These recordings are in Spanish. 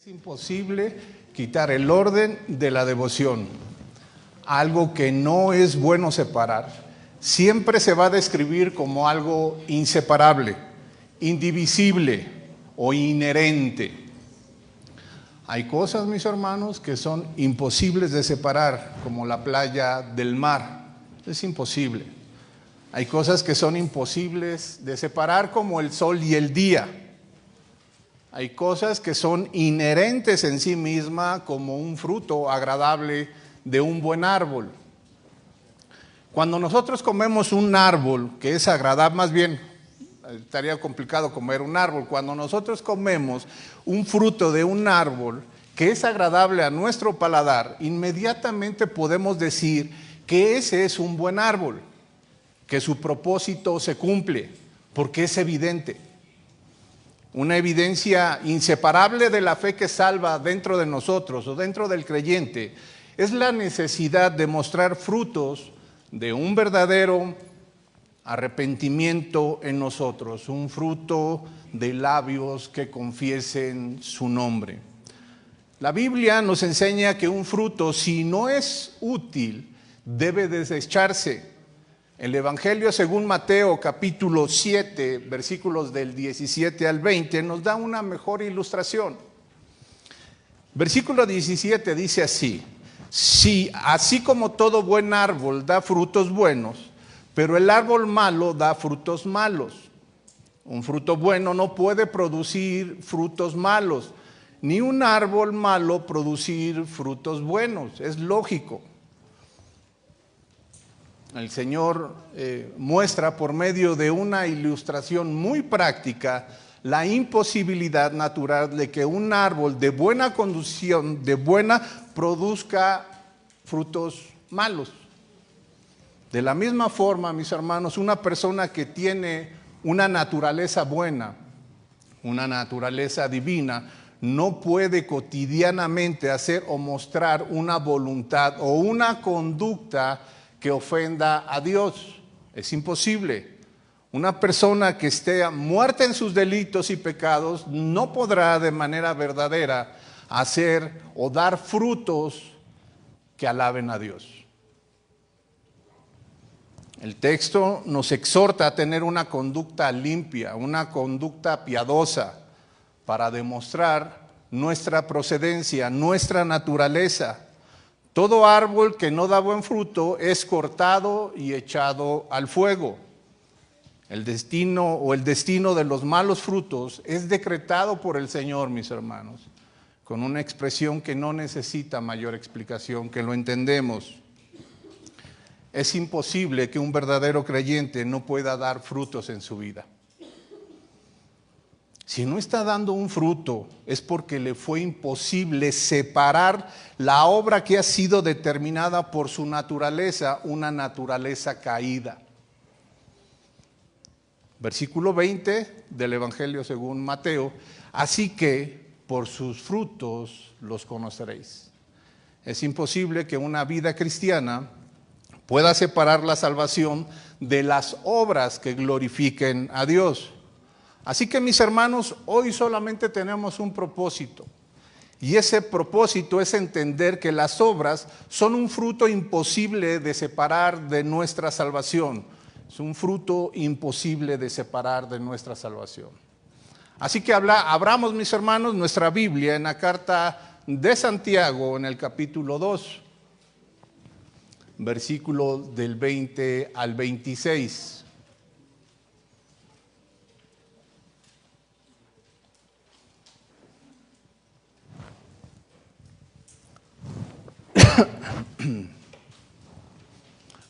Es imposible quitar el orden de la devoción, algo que no es bueno separar. Siempre se va a describir como algo inseparable, indivisible o inherente. Hay cosas, mis hermanos, que son imposibles de separar, como la playa del mar. Es imposible. Hay cosas que son imposibles de separar, como el sol y el día. Hay cosas que son inherentes en sí misma, como un fruto agradable de un buen árbol. Cuando nosotros comemos un árbol que es agradable, más bien, estaría complicado comer un árbol. Cuando nosotros comemos un fruto de un árbol que es agradable a nuestro paladar, inmediatamente podemos decir que ese es un buen árbol, que su propósito se cumple, porque es evidente. Una evidencia inseparable de la fe que salva dentro de nosotros o dentro del creyente es la necesidad de mostrar frutos de un verdadero arrepentimiento en nosotros, un fruto de labios que confiesen su nombre. La Biblia nos enseña que un fruto, si no es útil, debe desecharse. El Evangelio según Mateo capítulo 7, versículos del 17 al 20, nos da una mejor ilustración. Versículo 17 dice así: si así como todo buen árbol da frutos buenos, pero el árbol malo da frutos malos. Un fruto bueno no puede producir frutos malos, ni un árbol malo producir frutos buenos. Es lógico. El Señor muestra por medio de una ilustración muy práctica la imposibilidad natural de que un árbol de buena condición, produzca frutos malos. De la misma forma, mis hermanos, una persona que tiene una naturaleza buena, una naturaleza divina, no puede cotidianamente hacer o mostrar una voluntad o una conducta que ofenda a Dios. Es imposible. Una persona que esté muerta en sus delitos y pecados no podrá de manera verdadera hacer o dar frutos que alaben a Dios. El texto nos exhorta a tener una conducta limpia, una conducta piadosa, para demostrar nuestra procedencia, nuestra naturaleza. Todo árbol que no da buen fruto es cortado y echado al fuego. El destino de los malos frutos es decretado por el Señor, mis hermanos, con una expresión que no necesita mayor explicación, que lo entendemos. Es imposible que un verdadero creyente no pueda dar frutos en su vida. Si no está dando un fruto, es porque le fue imposible separar la obra que ha sido determinada por su naturaleza, una naturaleza caída. Versículo 20 del Evangelio según Mateo: así que por sus frutos los conoceréis. Es imposible que una vida cristiana pueda separar la salvación de las obras que glorifiquen a Dios. Así que, mis hermanos, hoy solamente tenemos un propósito, y ese propósito es entender que las obras son un fruto imposible de separar de nuestra salvación. Es un fruto imposible de separar de nuestra salvación. Así que abramos, mis hermanos, nuestra Biblia en la carta de Santiago, en el capítulo 2, versículo del 20 al 26.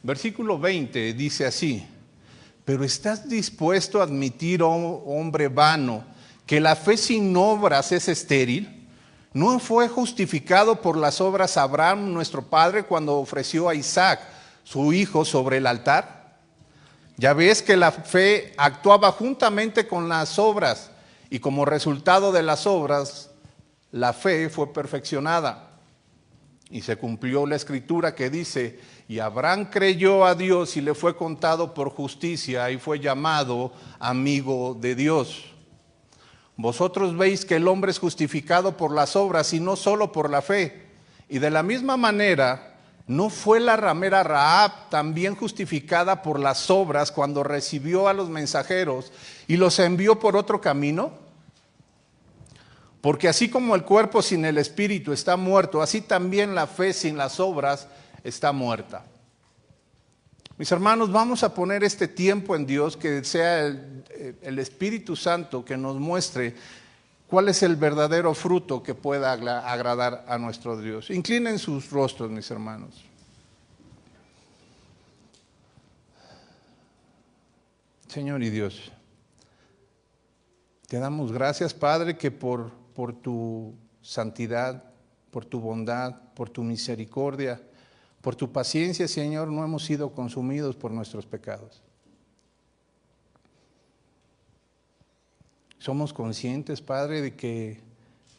Versículo 20 dice así: pero ¿estás dispuesto a admitir, oh hombre vano, que la fe sin obras es estéril? ¿No fue justificado por las obras Abraham, nuestro padre, cuando ofreció a Isaac, su hijo, sobre el altar? Ya ves que la fe actuaba juntamente con las obras, y como resultado de las obras, la fe fue perfeccionada. Y se cumplió la escritura que dice: y Abraham creyó a Dios y le fue contado por justicia y fue llamado amigo de Dios. Vosotros veis que el hombre es justificado por las obras y no solo por la fe. Y de la misma manera, ¿no fue la ramera Rahab también justificada por las obras cuando recibió a los mensajeros y los envió por otro camino? Porque así como el cuerpo sin el espíritu está muerto, así también la fe sin las obras está muerta. Mis hermanos, vamos a poner este tiempo en Dios, que sea el Espíritu Santo que nos muestre cuál es el verdadero fruto que pueda agradar a nuestro Dios. Inclinen sus rostros, mis hermanos. Señor y Dios, te damos gracias, Padre, que por tu santidad, por tu bondad, por tu misericordia, por tu paciencia, Señor, no hemos sido consumidos por nuestros pecados. Somos conscientes, Padre, de que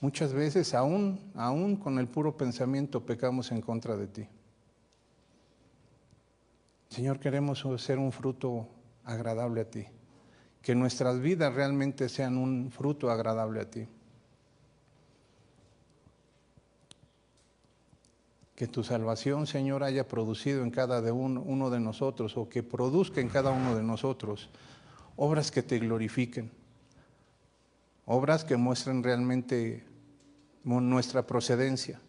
muchas veces, aún con el puro pensamiento, pecamos en contra de ti. Señor, queremos ser un fruto agradable a ti. Que nuestras vidas realmente sean un fruto agradable a ti. Que tu salvación, Señor, haya producido en cada uno de nosotros, o que produzca en cada uno de nosotros obras que te glorifiquen, obras que muestren realmente nuestra procedencia,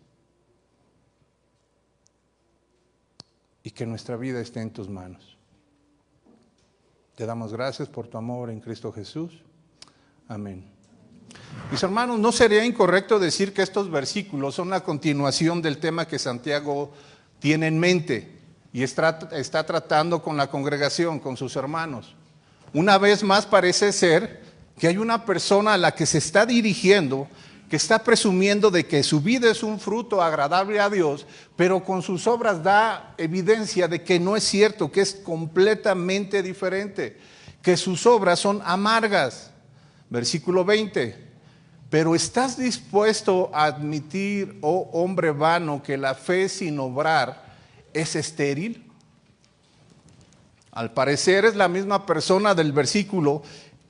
y que nuestra vida esté en tus manos. Te damos gracias por tu amor en Cristo Jesús. Amén. Mis hermanos, no sería incorrecto decir que estos versículos son la continuación del tema que Santiago tiene en mente y está tratando con la congregación, con sus hermanos. Una vez más parece ser que hay una persona a la que se está dirigiendo, que está presumiendo de que su vida es un fruto agradable a Dios, pero con sus obras da evidencia de que no es cierto, que es completamente diferente, que sus obras son amargas. Versículo 20. Pero ¿estás dispuesto a admitir, oh hombre vano, que la fe sin obrar es estéril? Al parecer es la misma persona del versículo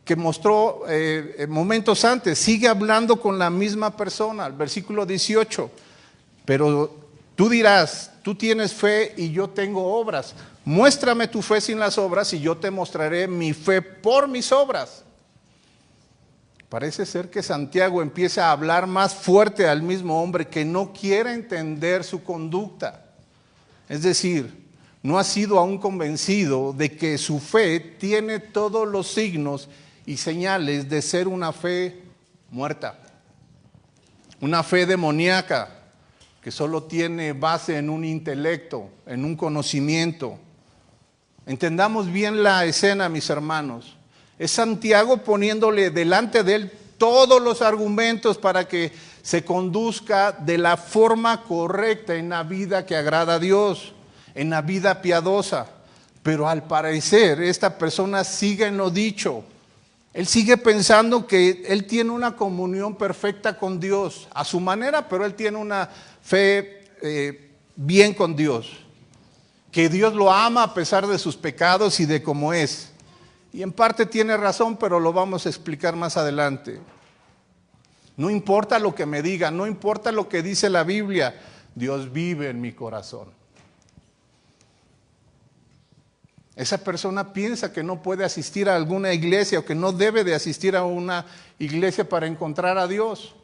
que mostró momentos antes. Sigue hablando con la misma persona, el versículo 18. Pero tú dirás, tú tienes fe y yo tengo obras. Muéstrame tu fe sin las obras y yo te mostraré mi fe por mis obras. Parece ser que Santiago empieza a hablar más fuerte al mismo hombre que no quiere entender su conducta. Es decir, no ha sido aún convencido de que su fe tiene todos los signos y señales de ser una fe muerta, una fe demoníaca que solo tiene base en un intelecto, en un conocimiento. Entendamos bien la escena, mis hermanos. Es Santiago poniéndole delante de él todos los argumentos para que se conduzca de la forma correcta en la vida que agrada a Dios, en la vida piadosa. Pero al parecer esta persona sigue en lo dicho. Él sigue pensando que él tiene una comunión perfecta con Dios, a su manera, pero él tiene una fe bien con Dios. Que Dios lo ama a pesar de sus pecados y de cómo es. Y en parte tiene razón, pero lo vamos a explicar más adelante. No importa lo que me digan, no importa lo que dice la Biblia, Dios vive en mi corazón. Esa persona piensa que no puede asistir a alguna iglesia o que no debe de asistir a una iglesia para encontrar a Dios.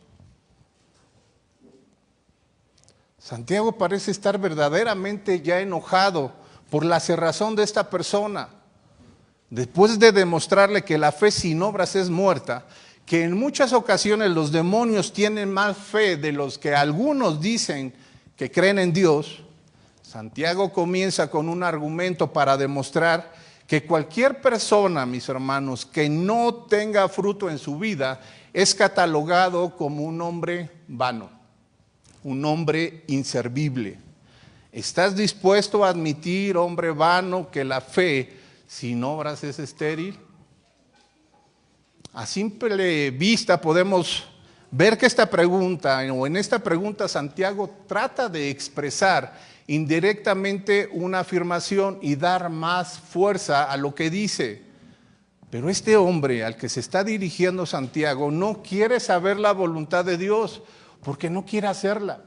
Santiago parece estar verdaderamente ya enojado por la cerrazón de esta persona. Después de demostrarle que la fe sin obras es muerta, que en muchas ocasiones los demonios tienen más fe de los que algunos dicen que creen en Dios, Santiago comienza con un argumento para demostrar que cualquier persona, mis hermanos, que no tenga fruto en su vida, es catalogado como un hombre vano, un hombre inservible. ¿Estás dispuesto a admitir, hombre vano, que la fe sin obras es estéril? A simple vista podemos ver que esta pregunta, o en esta pregunta Santiago trata de expresar indirectamente una afirmación y dar más fuerza a lo que dice. Pero este hombre al que se está dirigiendo Santiago no quiere saber la voluntad de Dios porque no quiere hacerla.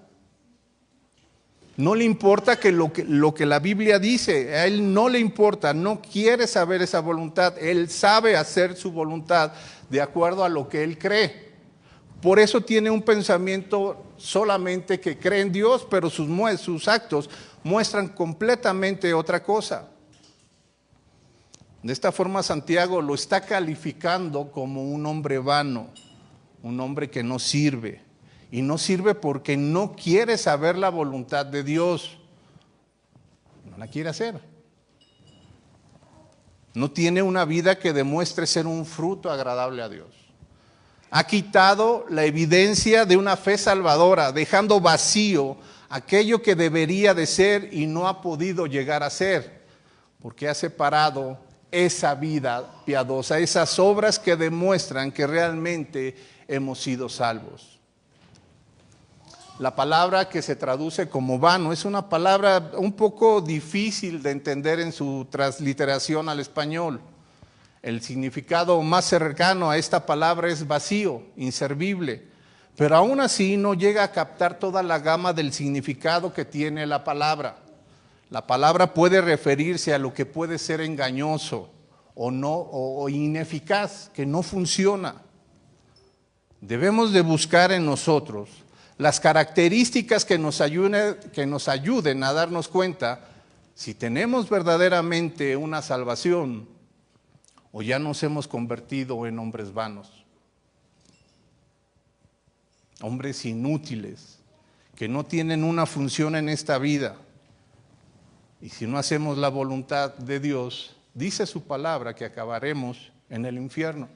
No le importa lo que la Biblia dice, a él no le importa, no quiere saber esa voluntad. Él sabe hacer su voluntad de acuerdo a lo que él cree. Por eso tiene un pensamiento solamente que cree en Dios, pero sus actos muestran completamente otra cosa. De esta forma Santiago lo está calificando como un hombre vano, un hombre que no sirve. Y no sirve porque no quiere saber la voluntad de Dios. No la quiere hacer. No tiene una vida que demuestre ser un fruto agradable a Dios. Ha quitado la evidencia de una fe salvadora, dejando vacío aquello que debería de ser y no ha podido llegar a ser, porque ha separado esa vida piadosa, esas obras que demuestran que realmente hemos sido salvos. La palabra que se traduce como vano es una palabra un poco difícil de entender en su transliteración al español. El significado más cercano a esta palabra es vacío, inservible, pero aún así no llega a captar toda la gama del significado que tiene la palabra. La palabra puede referirse a lo que puede ser engañoso o ineficaz, que no funciona. Debemos de buscar en nosotros las características que nos ayuden a darnos cuenta si tenemos verdaderamente una salvación o ya nos hemos convertido en hombres vanos, hombres inútiles, que no tienen una función en esta vida. Y si no hacemos la voluntad de Dios, dice su palabra que acabaremos en el infierno.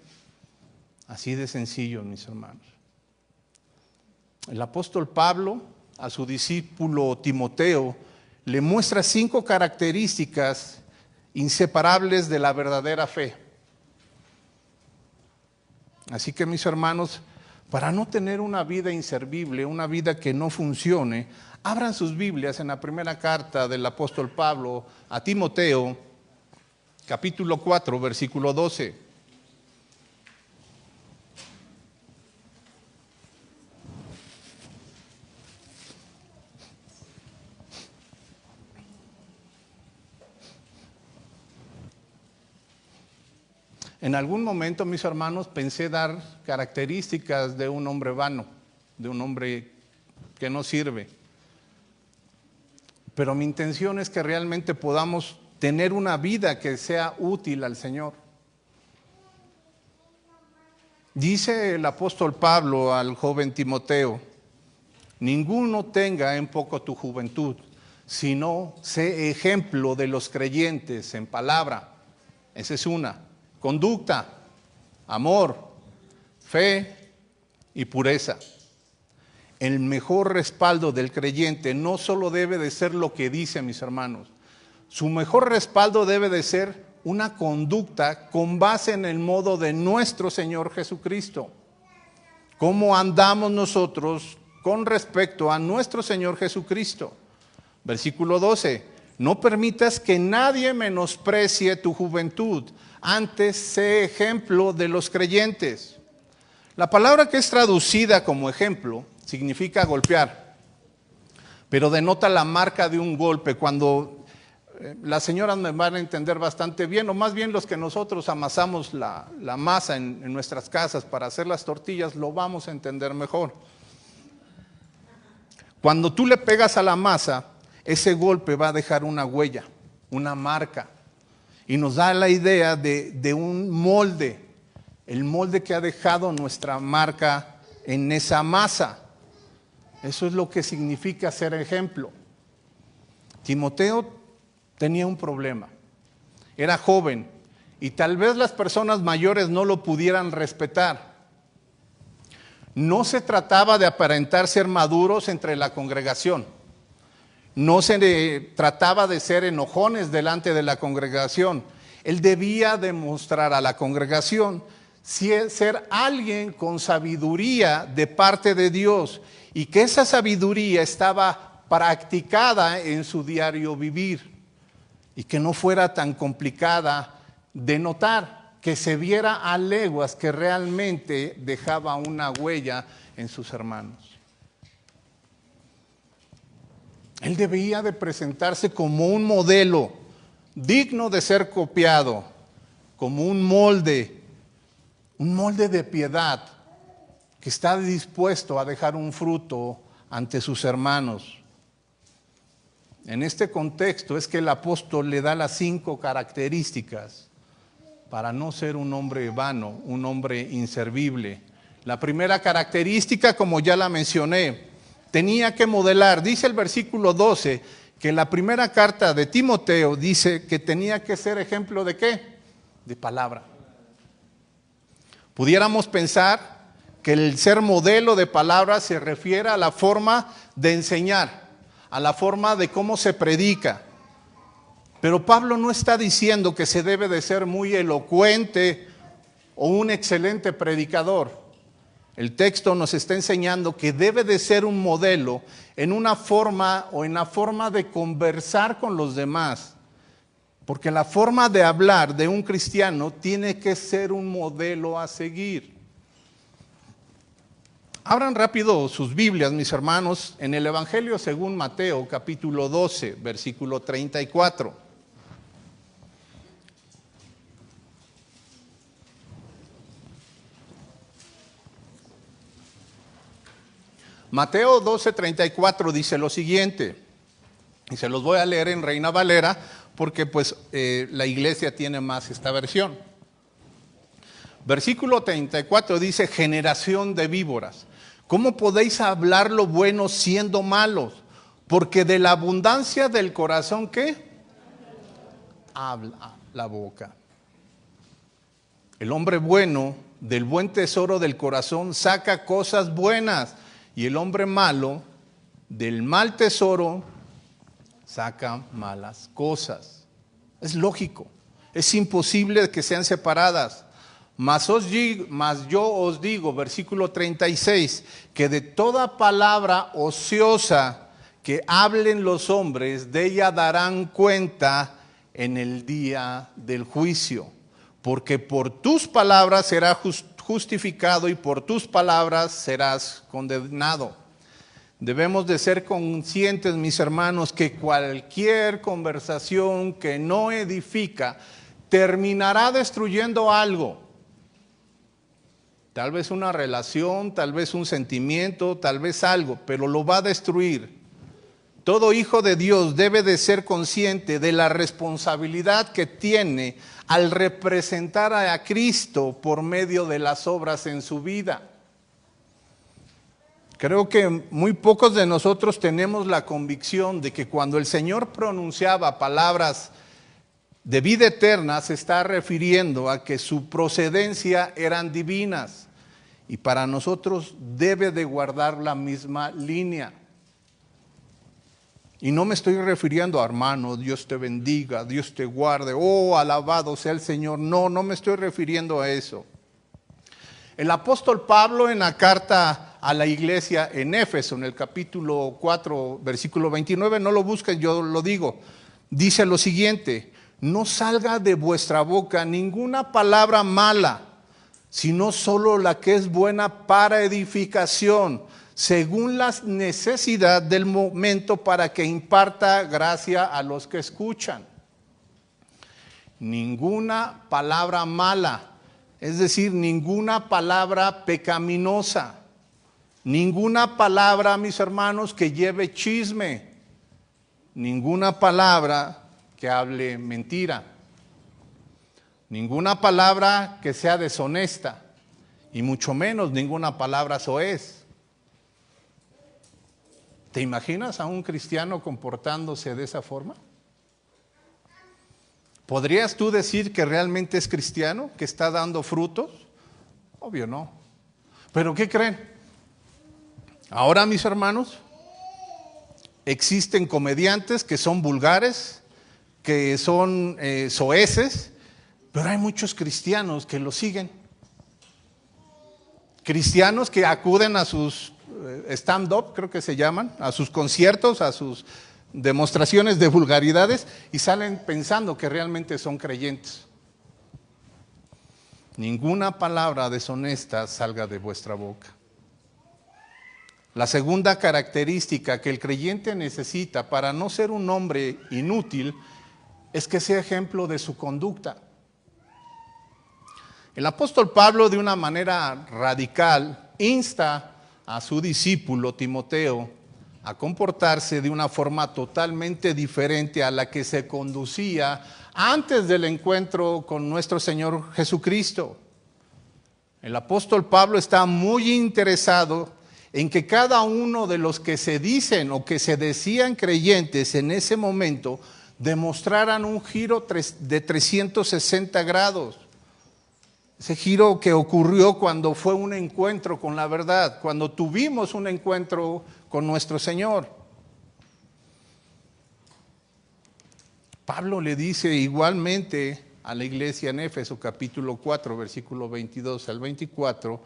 Así de sencillo, mis hermanos. El apóstol Pablo a su discípulo Timoteo le muestra 5 características inseparables de la verdadera fe. Así que, mis hermanos, para no tener una vida inservible, una vida que no funcione, abran sus Biblias en la primera carta del apóstol Pablo a Timoteo, capítulo 4, versículo 12. En algún momento, mis hermanos, pensé dar características de un hombre vano, de un hombre que no sirve. Pero mi intención es que realmente podamos tener una vida que sea útil al Señor. Dice el apóstol Pablo al joven Timoteo: ninguno tenga en poco tu juventud, sino sé ejemplo de los creyentes en palabra. Esa es una. Conducta, amor, fe y pureza. El mejor respaldo del creyente no solo debe de ser lo que dice, mis hermanos. Su mejor respaldo debe de ser una conducta con base en el modo de nuestro Señor Jesucristo. ¿Cómo andamos nosotros con respecto a nuestro Señor Jesucristo? Versículo 12. No permitas que nadie menosprecie tu juventud. Antes, sé ejemplo de los creyentes. La palabra que es traducida como ejemplo significa golpear, pero denota la marca de un golpe. Cuando las señoras me van a entender bastante bien, o más bien los que nosotros amasamos la masa en nuestras casas para hacer las tortillas, lo vamos a entender mejor. Cuando tú le pegas a la masa, ese golpe va a dejar una huella, una marca. Y nos da la idea de un molde, el molde que ha dejado nuestra marca en esa masa. Eso es lo que significa ser ejemplo. Timoteo tenía un problema, era joven y tal vez las personas mayores no lo pudieran respetar. No se trataba de aparentar ser maduros entre la congregación. No se trataba de ser enojones delante de la congregación. Él debía demostrar a la congregación ser alguien con sabiduría de parte de Dios y que esa sabiduría estaba practicada en su diario vivir y que no fuera tan complicada de notar. que se viera a leguas que realmente dejaba una huella en sus hermanos. Él debía de presentarse como un modelo digno de ser copiado, como un molde de piedad que está dispuesto a dejar un fruto ante sus hermanos. En este contexto es que el apóstol le da las 5 características para no ser un hombre vano, un hombre inservible. La primera característica, como ya la mencioné, tenía que modelar. Dice el versículo 12 que la primera carta de Timoteo dice que tenía que ser ejemplo ¿de qué? De palabra. Pudiéramos pensar que el ser modelo de palabra se refiere a la forma de enseñar, a la forma de cómo se predica. Pero Pablo no está diciendo que se debe de ser muy elocuente o un excelente predicador. El texto nos está enseñando que debe de ser un modelo en una forma o en la forma de conversar con los demás. Porque la forma de hablar de un cristiano tiene que ser un modelo a seguir. Abran rápido sus Biblias, mis hermanos, en el Evangelio según Mateo, capítulo 12, versículo 34. Mateo 12:34 dice lo siguiente, y se los voy a leer en Reina Valera, porque pues la iglesia tiene más esta versión. Versículo 34 dice, generación de víboras, ¿cómo podéis hablar lo bueno siendo malos? Porque de la abundancia del corazón, ¿qué? Habla la boca. El hombre bueno, del buen tesoro del corazón, saca cosas buenas. Y el hombre malo, del mal tesoro, saca malas cosas. Es lógico, es imposible que sean separadas. Mas yo os digo, versículo 36, que de toda palabra ociosa que hablen los hombres, de ella darán cuenta en el día del juicio. Porque por tus palabras serás justificado y por tus palabras serás condenado. Debemos de ser conscientes, mis hermanos, que cualquier conversación que no edifica terminará destruyendo algo. Tal vez una relación, tal vez un sentimiento, tal vez algo, pero lo va a destruir. Todo hijo de Dios debe de ser consciente de la responsabilidad que tiene al representar a Cristo por medio de las obras en su vida. Creo que muy pocos de nosotros tenemos la convicción de que cuando el Señor pronunciaba palabras de vida eterna, se está refiriendo a que su procedencia eran divinas. Y para nosotros debe de guardar la misma línea. Y no me estoy refiriendo a hermano, Dios te bendiga, Dios te guarde, oh, alabado sea el Señor. No me estoy refiriendo a eso. El apóstol Pablo en la carta a la iglesia en Éfeso, en el capítulo 4, versículo 29, no lo busquen, yo lo digo. Dice lo siguiente, no salga de vuestra boca ninguna palabra mala, sino solo la que es buena para edificación, según la necesidad del momento, para que imparta gracia a los que escuchan. Ninguna palabra mala, es decir, ninguna palabra pecaminosa, ninguna palabra, mis hermanos, que lleve chisme, ninguna palabra que hable mentira, ninguna palabra que sea deshonesta, y mucho menos ninguna palabra soez. ¿Te imaginas a un cristiano comportándose de esa forma? ¿Podrías tú decir que realmente es cristiano, que está dando frutos? Obvio no. ¿Pero qué creen? Ahora, mis hermanos, existen comediantes que son vulgares, que son soeces, pero hay muchos cristianos que lo siguen. Cristianos que acuden a sus stand-up, creo que se llaman, a sus conciertos, a sus demostraciones de vulgaridades y salen pensando que realmente son creyentes. ninguna palabra deshonesta salga de vuestra boca. La segunda característica que el creyente necesita para no ser un hombre inútil es que sea ejemplo de su conducta. El apóstol Pablo, de una manera radical, insta a su discípulo Timoteo a comportarse de una forma totalmente diferente a la que se conducía antes del encuentro con nuestro Señor Jesucristo. El apóstol Pablo está muy interesado en que cada uno de los que se dicen o que se decían creyentes en ese momento demostraran un giro de 360 grados. Ese giro que ocurrió cuando fue un encuentro con la verdad, cuando tuvimos un encuentro con nuestro Señor. Pablo le dice igualmente a la iglesia en Éfeso, capítulo 4, versículo 22 al 24,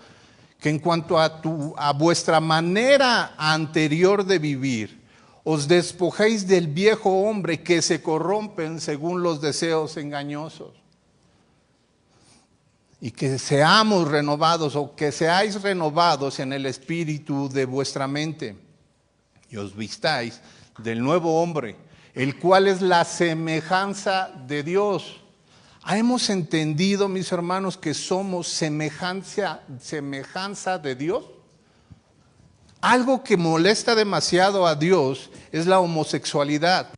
que en cuanto a vuestra manera anterior de vivir, os despojéis del viejo hombre que se corrompen según los deseos engañosos. Y que seamos renovados o que seáis renovados en el espíritu de vuestra mente. Y os vistáis del nuevo hombre, el cual es la semejanza de Dios. ¿Hemos entendido, mis hermanos, que somos semejanza de Dios? Algo que molesta demasiado a Dios es la homosexualidad.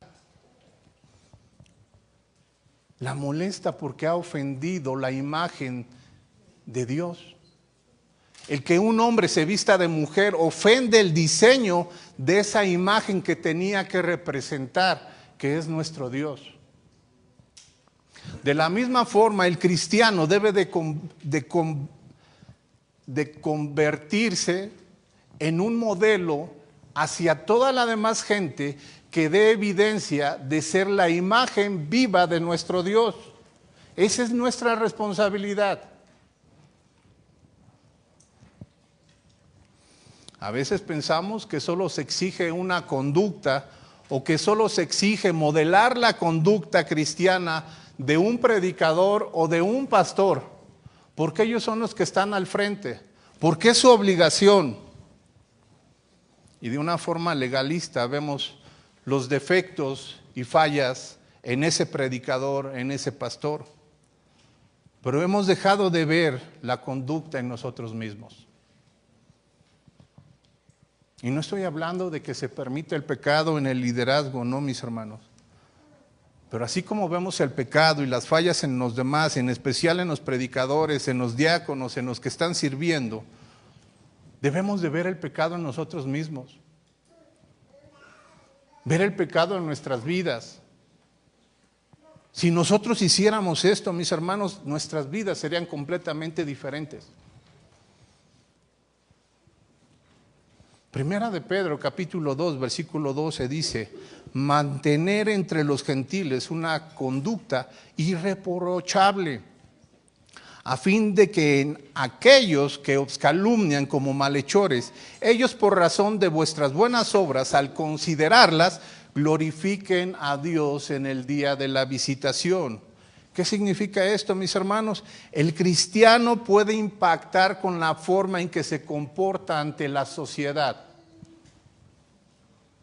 La molesta porque ha ofendido la imagen de Dios. El que un hombre se vista de mujer ofende el diseño de esa imagen que tenía que representar, que es nuestro Dios. De la misma forma, el cristiano debe de convertirse en un modelo hacia toda la demás gente que dé evidencia de ser la imagen viva de nuestro Dios. Esa es nuestra responsabilidad. A veces pensamos que solo se exige una conducta o que solo se exige modelar la conducta cristiana de un predicador o de un pastor, porque ellos son los que están al frente, porque es su obligación. Y de una forma legalista vemos los defectos y fallas en ese predicador, en ese pastor. Pero hemos dejado de ver la conducta en nosotros mismos. Y no estoy hablando de que se permita el pecado en el liderazgo, no, mis hermanos. Pero así como vemos el pecado y las fallas en los demás, en especial en los predicadores, en los diáconos, en los que están sirviendo, debemos de ver el pecado en nosotros mismos. Ver el pecado en nuestras vidas. Si nosotros hiciéramos esto, mis hermanos, nuestras vidas serían completamente diferentes. Primera de Pedro, capítulo 2, versículo 12 dice: mantener entre los gentiles una conducta irreprochable, a fin de que en aquellos que os calumnian como malhechores, ellos por razón de vuestras buenas obras, al considerarlas, glorifiquen a Dios en el día de la visitación. ¿Qué significa esto, mis hermanos? El cristiano puede impactar con la forma en que se comporta ante la sociedad.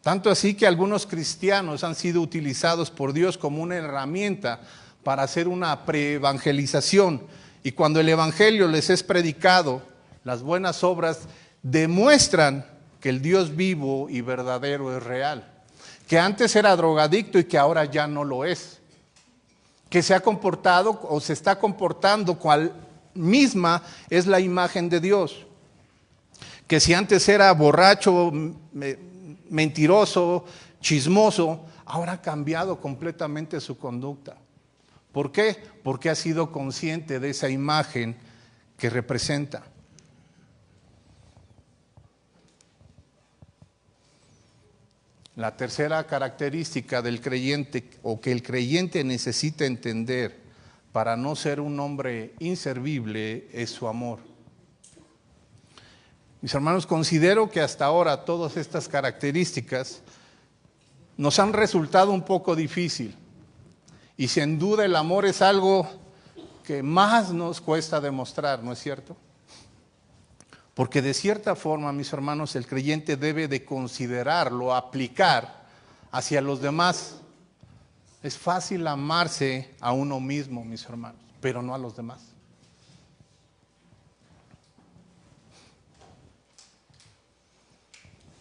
Tanto así que algunos cristianos han sido utilizados por Dios como una herramienta para hacer una preevangelización. Y cuando el evangelio les es predicado, las buenas obras demuestran que el Dios vivo y verdadero es real. Que antes era drogadicto y que ahora ya no lo es. Que se ha comportado o se está comportando cual misma es la imagen de Dios. Que si antes era borracho, mentiroso, chismoso, ahora ha cambiado completamente su conducta. ¿Por qué? Porque ha sido consciente de esa imagen que representa. La tercera característica del creyente, o que el creyente necesita entender para no ser un hombre inservible, es su amor. Mis hermanos, considero que hasta ahora todas estas características nos han resultado un poco difícil. Y sin duda el amor es algo que más nos cuesta demostrar, ¿no es cierto? Porque de cierta forma, mis hermanos, el creyente debe de considerarlo, aplicar hacia los demás. Es fácil amarse a uno mismo, mis hermanos, pero no a los demás.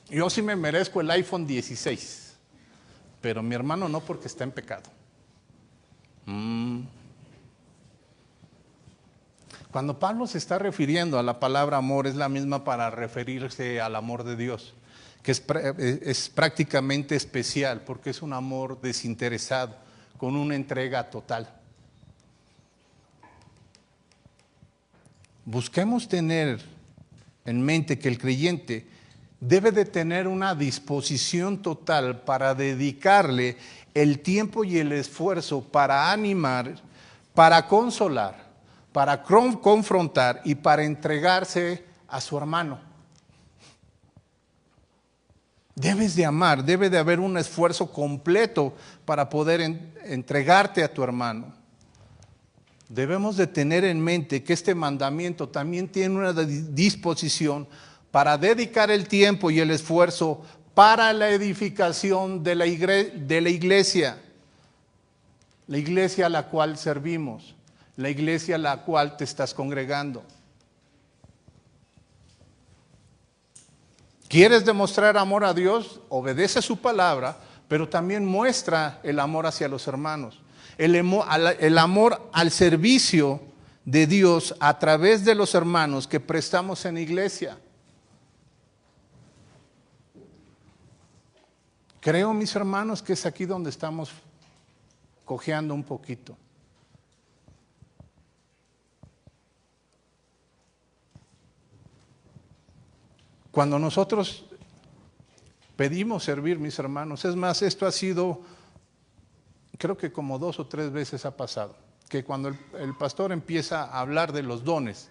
Yo sí me merezco el iPhone 16, pero mi hermano no, porque está en pecado. Cuando Pablo se está refiriendo a la palabra amor, es la misma para referirse al amor de Dios, que es prácticamente especial, porque es un amor desinteresado, con una entrega total. Busquemos tener en mente que el creyente debe de tener una disposición total para dedicarle el tiempo y el esfuerzo para animar, para consolar, para confrontar y para entregarse a su hermano. Debes de amar, debe de haber un esfuerzo completo para poder entregarte a tu hermano. Debemos de tener en mente que este mandamiento también tiene una disposición para dedicar el tiempo y el esfuerzo para la edificación de la iglesia a la cual servimos, la iglesia a la cual te estás congregando. ¿Quieres demostrar amor a Dios? Obedece su palabra, pero también muestra el amor hacia los hermanos. El amor al servicio de Dios a través de los hermanos que prestamos en iglesia. Creo, mis hermanos, que es aquí donde estamos cojeando un poquito. Cuando nosotros pedimos servir, mis hermanos, es más, esto ha sido, creo que como 2 o 3 veces ha pasado, que cuando el pastor empieza a hablar de los dones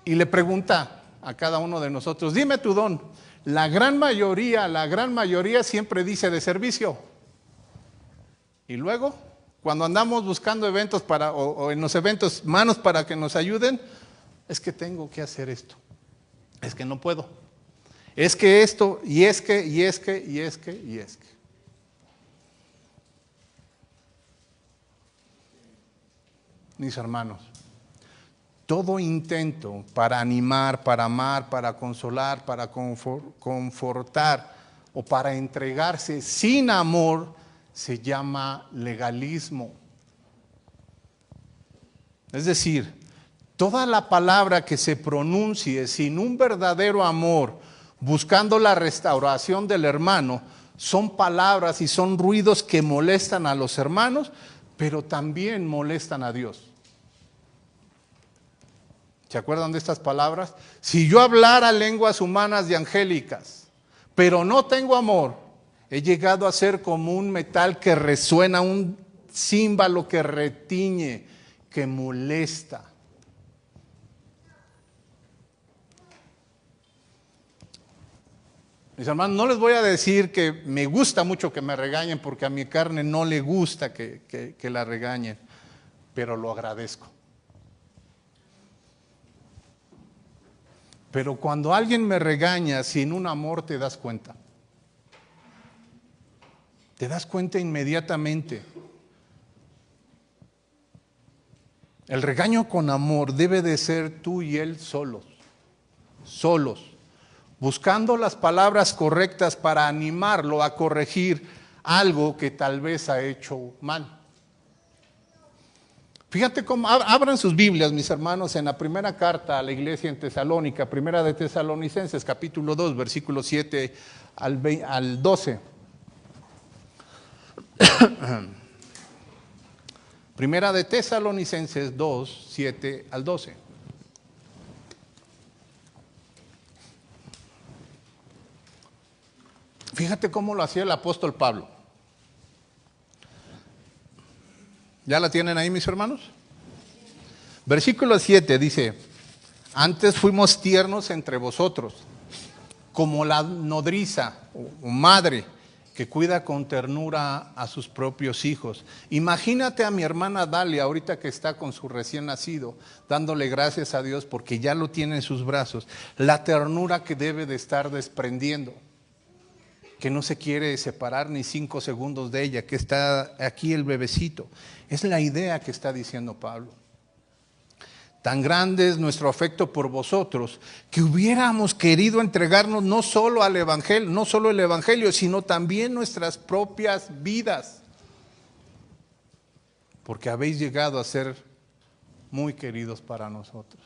y le pregunta a cada uno de nosotros, dime tu don. La gran mayoría siempre dice de servicio. Y luego, cuando andamos buscando eventos o en los eventos manos para que nos ayuden, es que tengo que hacer esto. Es que no puedo. Es que esto, y es que. Mis hermanos, todo intento para animar, para amar, para consolar, para confortar o para entregarse sin amor se llama legalismo. Es decir, toda la palabra que se pronuncie sin un verdadero amor, buscando la restauración del hermano, son palabras y son ruidos que molestan a los hermanos, pero también molestan a Dios. ¿Se acuerdan de estas palabras? Si yo hablara lenguas humanas y angélicas, pero no tengo amor, he llegado a ser como un metal que resuena, un címbalo que retiñe, que molesta. Mis hermanos, no les voy a decir que me gusta mucho que me regañen, porque a mi carne no le gusta que la regañen, pero lo agradezco. Pero cuando alguien me regaña sin un amor, te das cuenta. Te das cuenta inmediatamente. El regaño con amor debe de ser tú y él solos, buscando las palabras correctas para animarlo a corregir algo que tal vez ha hecho mal. Fíjate cómo, abran sus Biblias, mis hermanos, en la primera carta a la iglesia en Tesalónica, primera de Tesalonicenses, capítulo 2, versículos 7 al 12. Primera de Tesalonicenses 2, 7 al 12. Fíjate cómo lo hacía el apóstol Pablo. ¿Ya la tienen ahí, mis hermanos? Versículo 7 dice, antes fuimos tiernos entre vosotros, como la nodriza o madre que cuida con ternura a sus propios hijos. Imagínate a mi hermana Dalia, ahorita que está con su recién nacido, dándole gracias a Dios porque ya lo tiene en sus brazos, la ternura que debe de estar desprendiendo, que no se quiere separar ni 5 segundos de ella, que está aquí el bebecito. Es la idea que está diciendo Pablo. Tan grande es nuestro afecto por vosotros, que hubiéramos querido entregarnos no solo al Evangelio, no solo el Evangelio, sino también nuestras propias vidas. Porque habéis llegado a ser muy queridos para nosotros.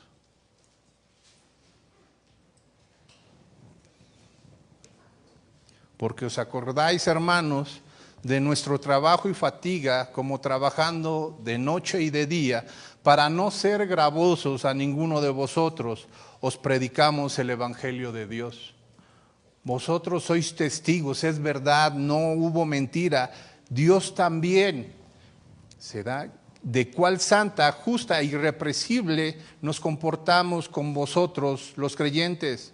Porque os acordáis, hermanos, de nuestro trabajo y fatiga, como trabajando de noche y de día, para no ser gravosos a ninguno de vosotros, os predicamos el Evangelio de Dios. Vosotros sois testigos, es verdad, no hubo mentira. Dios también se da de cuál santa, justa e irrepresible nos comportamos con vosotros, los creyentes.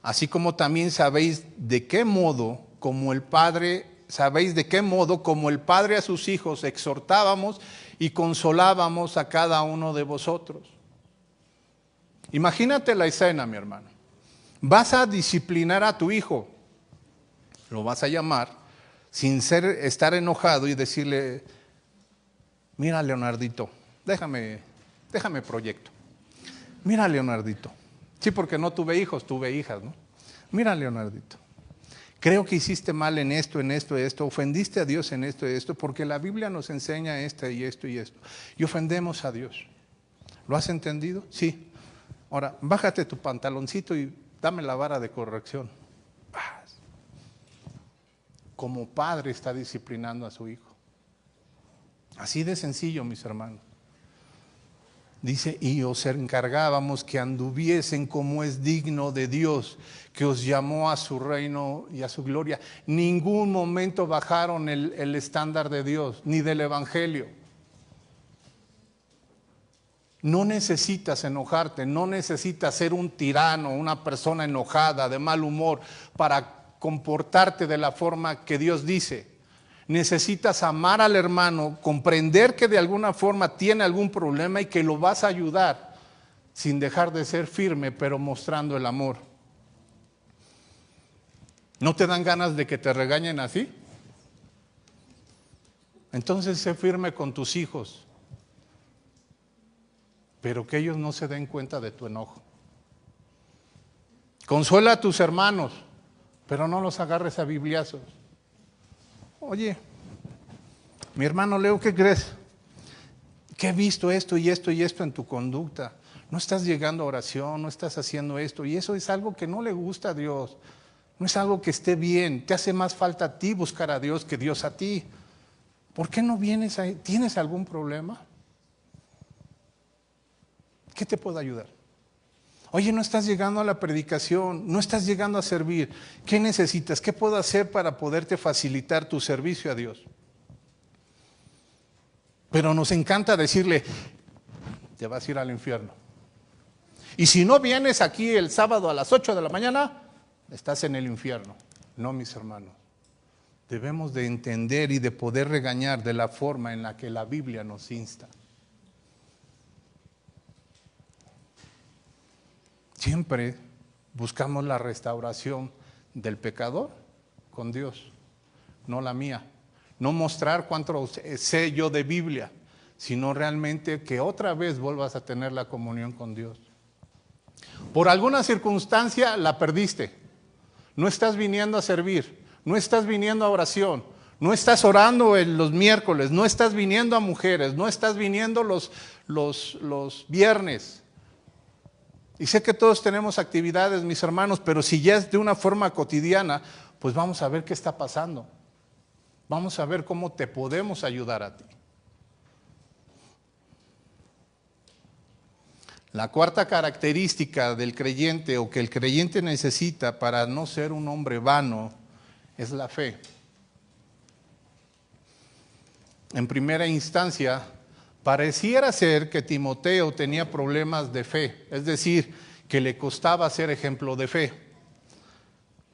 Así como también sabéis de qué modo, como el Padre a sus hijos exhortábamos y consolábamos a cada uno de vosotros. Imagínate la escena, mi hermano. Vas a disciplinar a tu hijo, lo vas a llamar sin estar enojado y decirle: mira, Leonardito, déjame proyecto. Mira, Leonardito. Sí, porque no tuve hijos, tuve hijas, ¿no? Mira, Leonardito, creo que hiciste mal en esto, ofendiste a Dios en esto, porque la Biblia nos enseña esto y esto y esto, y ofendemos a Dios. ¿Lo has entendido? Sí. Ahora, bájate tu pantaloncito y dame la vara de corrección. Como padre está disciplinando a su hijo. Así de sencillo, mis hermanos. Dice: y os encargábamos que anduviesen como es digno de Dios, que os llamó a su reino y a su gloria. Ningún momento bajaron el estándar de Dios, ni del Evangelio. No necesitas enojarte, no necesitas ser un tirano, una persona enojada, de mal humor, para comportarte de la forma que Dios dice. Necesitas amar al hermano, comprender que de alguna forma tiene algún problema y que lo vas a ayudar sin dejar de ser firme, pero mostrando el amor. ¿No te dan ganas de que te regañen así? Entonces sé firme con tus hijos, pero que ellos no se den cuenta de tu enojo. Consuela a tus hermanos, pero no los agarres a bibliazos. Oye, mi hermano Leo, ¿qué crees? Que he visto esto y esto y esto en tu conducta. No estás llegando a oración, no estás haciendo esto, y eso es algo que no le gusta a Dios. No es algo que esté bien. Te hace más falta a ti buscar a Dios que Dios a ti. ¿Por qué no vienes ahí? ¿Tienes algún problema? ¿Qué te puedo ayudar? Oye, no estás llegando a la predicación, no estás llegando a servir. ¿Qué necesitas? ¿Qué puedo hacer para poderte facilitar tu servicio a Dios? Pero nos encanta decirle: te vas a ir al infierno. Y si no vienes aquí el sábado a las 8 de la mañana, estás en el infierno. No, mis hermanos. Debemos de entender y de poder regañar de la forma en la que la Biblia nos insta. Siempre buscamos la restauración del pecador con Dios, no la mía. No mostrar cuánto sé yo de Biblia, sino realmente que otra vez vuelvas a tener la comunión con Dios. Por alguna circunstancia la perdiste. No estás viniendo a servir, no estás viniendo a oración, no estás orando en los miércoles, no estás viniendo a mujeres, no estás viniendo los viernes. Y sé que todos tenemos actividades, mis hermanos, pero si ya es de una forma cotidiana, pues vamos a ver qué está pasando. Vamos a ver cómo te podemos ayudar a ti. La cuarta característica del creyente, o que el creyente necesita para no ser un hombre vano, es la fe. En primera instancia, pareciera ser que Timoteo tenía problemas de fe, es decir, que le costaba ser ejemplo de fe.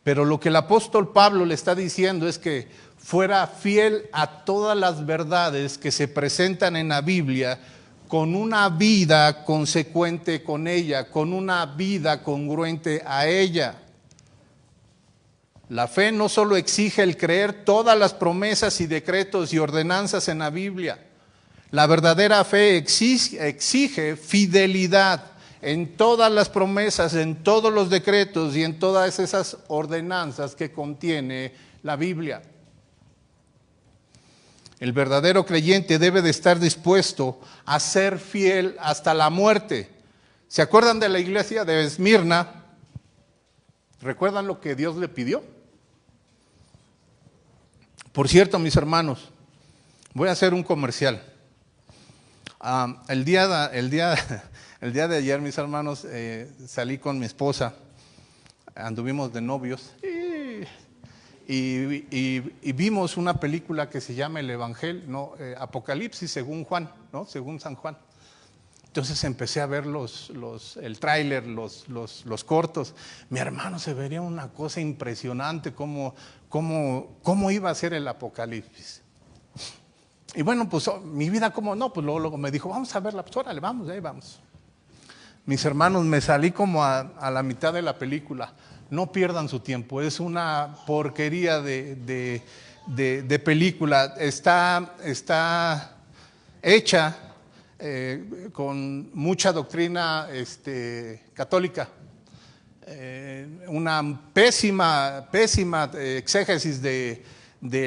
Pero lo que el apóstol Pablo le está diciendo es que fuera fiel a todas las verdades que se presentan en la Biblia, con una vida consecuente con ella, con una vida congruente a ella. La fe no solo exige el creer todas las promesas y decretos y ordenanzas en la Biblia. La verdadera fe exige fidelidad en todas las promesas, en todos los decretos y en todas esas ordenanzas que contiene la Biblia. El verdadero creyente debe de estar dispuesto a ser fiel hasta la muerte. ¿Se acuerdan de la iglesia de Esmirna? ¿Recuerdan lo que Dios le pidió? Por cierto, mis hermanos, voy a hacer un comercial. El día de ayer, mis hermanos, salí con mi esposa, anduvimos de novios y vimos una película que se llama El Evangelio, Apocalipsis según Juan, ¿no? Según San Juan. Entonces empecé a ver el tráiler, los cortos. Mi hermano, se vería una cosa impresionante cómo iba a ser el Apocalipsis. Y bueno, pues mi vida como no, pues luego me dijo, vamos a verla, pues órale, vamos, ahí vamos. Mis hermanos, me salí como a la mitad de la película. No pierdan su tiempo, es una porquería de película. Está hecha con mucha doctrina católica. Una pésima exégesis de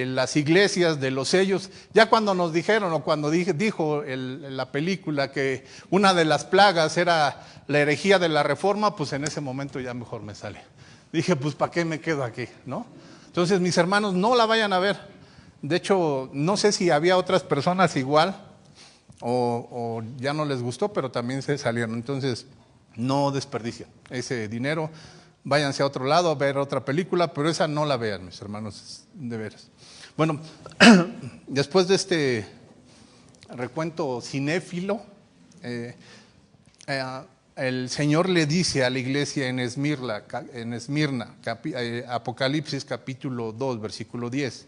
las iglesias, de los sellos. Ya cuando nos dijeron, o cuando dijo la película que una de las plagas era la herejía de la Reforma, pues en ese momento ya mejor me sale. Dije, pues ¿para qué me quedo aquí? ¿No? Entonces, mis hermanos, no la vayan a ver. De hecho, no sé si había otras personas igual o ya no les gustó, pero también se salieron. Entonces, no desperdicien ese dinero. Váyanse a otro lado a ver otra película, pero esa no la vean, mis hermanos, de veras. Bueno, después de este recuento cinéfilo, el Señor le dice a la iglesia en Esmirna, Apocalipsis capítulo 2, versículo 10,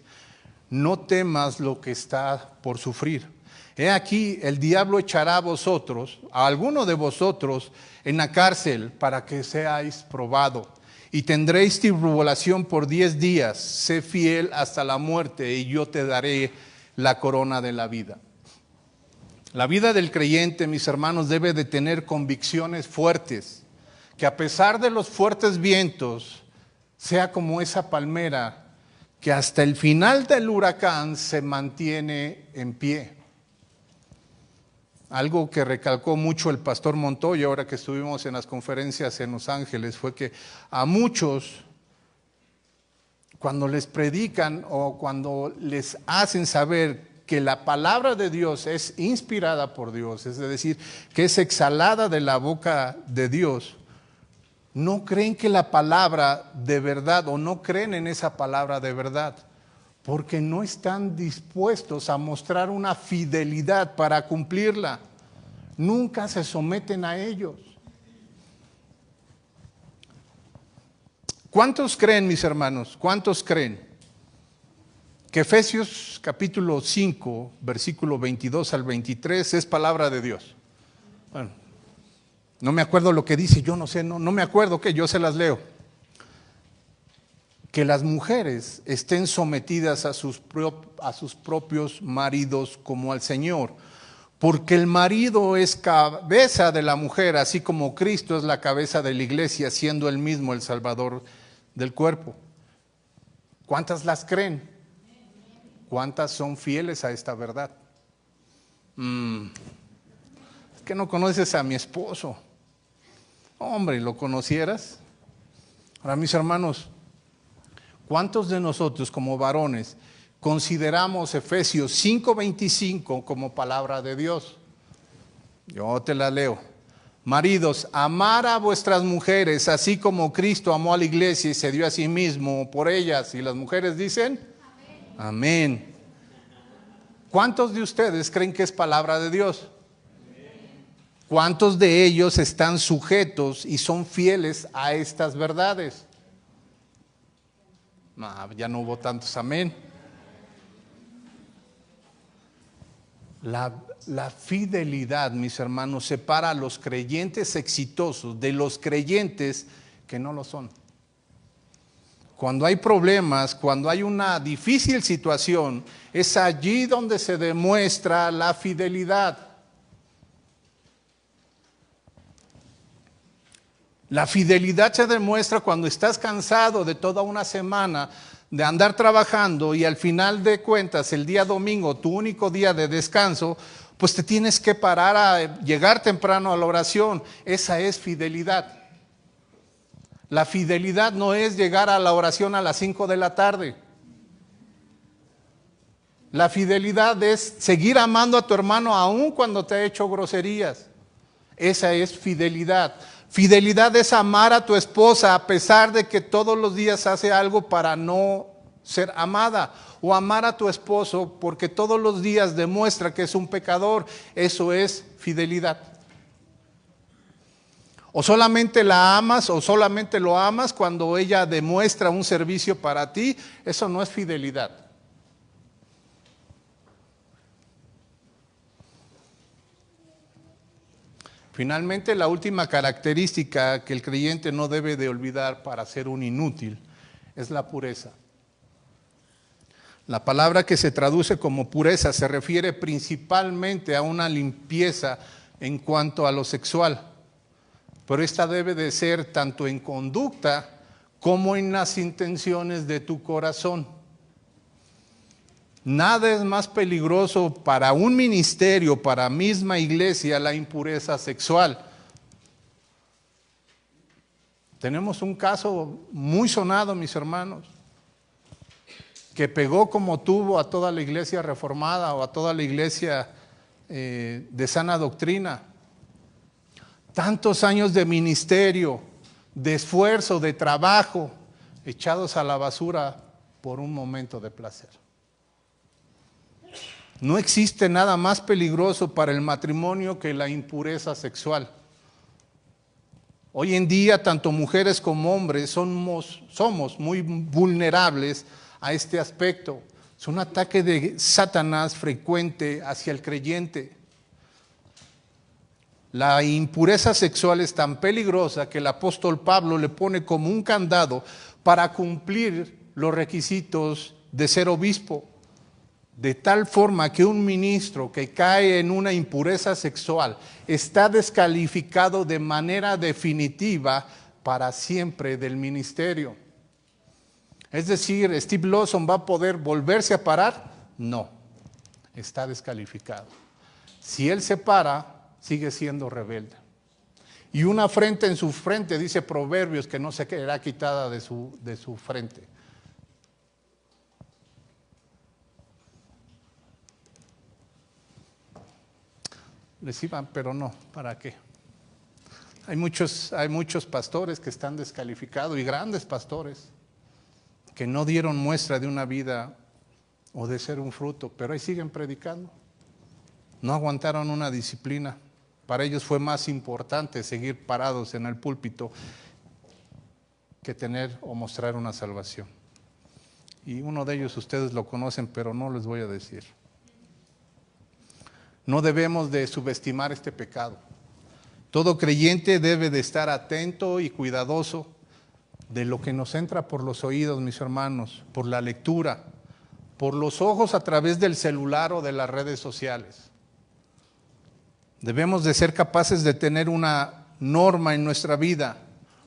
no temas lo que está por sufrir. He aquí, el diablo echará a alguno de vosotros en la cárcel para que seáis probado, y tendréis tribulación por 10 días. Sé fiel hasta la muerte, y yo te daré la corona de la vida. La vida del creyente, mis hermanos, debe de tener convicciones fuertes, que a pesar de los fuertes vientos, sea como esa palmera que hasta el final del huracán se mantiene en pie. Algo que recalcó mucho el pastor Montoya ahora que estuvimos en las conferencias en Los Ángeles fue que a muchos, cuando les predican o cuando les hacen saber que la palabra de Dios es inspirada por Dios, es decir, que es exhalada de la boca de Dios, no creen que la palabra de verdad o no creen en esa palabra de verdad, porque no están dispuestos a mostrar una fidelidad para cumplirla. Nunca se someten a ellos. ¿Cuántos creen, mis hermanos? ¿Cuántos creen que Efesios capítulo 5, versículo 22 al 23 es palabra de Dios? Bueno, no me acuerdo lo que dice, yo no sé, no me acuerdo que yo se las leo. Que las mujeres estén sometidas a sus propios maridos como al Señor, porque el marido es cabeza de la mujer, así como Cristo es la cabeza de la iglesia, siendo él mismo el Salvador del cuerpo. ¿Cuántas las creen? ¿Cuántas son fieles a esta verdad? Es que no conoces a mi esposo. Hombre, ¿lo conocieras? Ahora, mis hermanos, ¿cuántos de nosotros como varones consideramos Efesios 5:25 como palabra de Dios? Yo te la leo. Maridos, amar a vuestras mujeres, así como Cristo amó a la iglesia y se dio a sí mismo por ellas. Y las mujeres dicen, amén. Amén. ¿Cuántos de ustedes creen que es palabra de Dios? ¿Cuántos de ellos están sujetos y son fieles a estas verdades? Ya no hubo tantos amén. La fidelidad, mis hermanos, separa a los creyentes exitosos de los creyentes que no lo son. Cuando hay problemas, cuando hay una difícil situación, es allí donde se demuestra la fidelidad. La fidelidad se demuestra cuando estás cansado de toda una semana de andar trabajando y al final de cuentas el día domingo, tu único día de descanso, pues te tienes que parar a llegar temprano a la oración. Esa es fidelidad. La fidelidad no es llegar a la oración a las 5 de la tarde. La fidelidad es seguir amando a tu hermano aun cuando te ha hecho groserías. Esa es fidelidad. Fidelidad es amar a tu esposa a pesar de que todos los días hace algo para no ser amada. O amar a tu esposo porque todos los días demuestra que es un pecador. Eso es fidelidad. O solamente la amas o solamente lo amas cuando ella demuestra un servicio para ti. Eso no es fidelidad. Finalmente, la última característica que el creyente no debe de olvidar para ser un inútil es la pureza. La palabra que se traduce como pureza se refiere principalmente a una limpieza en cuanto a lo sexual, pero esta debe de ser tanto en conducta como en las intenciones de tu corazón. Nada es más peligroso para un ministerio, para misma iglesia, la impureza sexual. Tenemos un caso muy sonado, mis hermanos, que pegó como tubo a toda la iglesia reformada o a toda la iglesia de sana doctrina. Tantos años de ministerio, de esfuerzo, de trabajo, echados a la basura por un momento de placer. No existe nada más peligroso para el matrimonio que la impureza sexual. Hoy en día, tanto mujeres como hombres somos muy vulnerables a este aspecto. Es un ataque de Satanás frecuente hacia el creyente. La impureza sexual es tan peligrosa que el apóstol Pablo le pone como un candado para cumplir los requisitos de ser obispo. De tal forma que un ministro que cae en una impureza sexual está descalificado de manera definitiva para siempre del ministerio. Es decir, ¿Steve Lawson va a poder volverse a parar? No, está descalificado. Si él se para, sigue siendo rebelde. Y una afrenta en su frente, dice Proverbios, que no se será quitada de su frente. Les iban, pero no, ¿para qué? Hay muchos pastores que están descalificados y grandes pastores que no dieron muestra de una vida o de ser un fruto, pero ahí siguen predicando. No aguantaron una disciplina. Para ellos fue más importante seguir parados en el púlpito que tener o mostrar una salvación. Y uno de ellos ustedes lo conocen, pero no les voy a decir. No debemos de subestimar este pecado. Todo creyente debe de estar atento y cuidadoso de lo que nos entra por los oídos, mis hermanos, por la lectura, por los ojos a través del celular o de las redes sociales. Debemos de ser capaces de tener una norma en nuestra vida,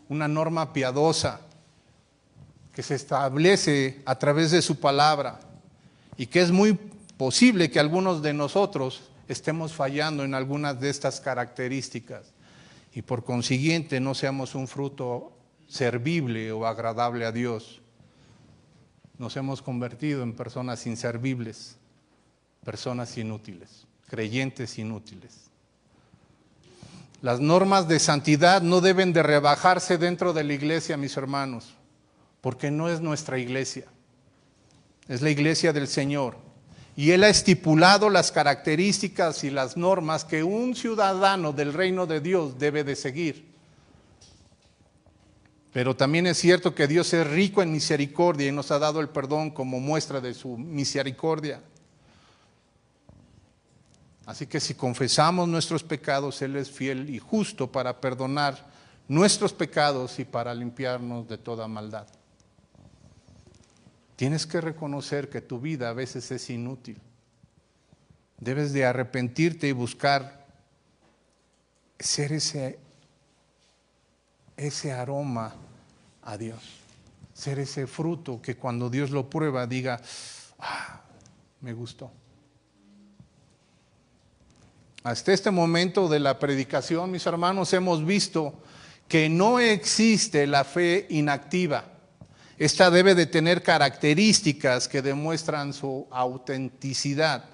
una norma piadosa que se establece a través de su palabra y que es muy posible que algunos de nosotros estemos fallando en algunas de estas características y por consiguiente no seamos un fruto servible o agradable a Dios. Nos hemos convertido en personas inservibles, personas inútiles, creyentes inútiles. Las normas de santidad no deben de rebajarse dentro de la iglesia, mis hermanos, porque no es nuestra iglesia, es la iglesia del Señor. Y Él ha estipulado las características y las normas que un ciudadano del reino de Dios debe de seguir. Pero también es cierto que Dios es rico en misericordia y nos ha dado el perdón como muestra de su misericordia. Así que si confesamos nuestros pecados, Él es fiel y justo para perdonar nuestros pecados y para limpiarnos de toda maldad. Tienes que reconocer que tu vida a veces es inútil. Debes de arrepentirte y buscar ser ese aroma a Dios. Ser ese fruto que cuando Dios lo prueba diga, me gustó. Hasta este momento de la predicación, mis hermanos, hemos visto que no existe la fe inactiva. Esta debe de tener características que demuestran su autenticidad.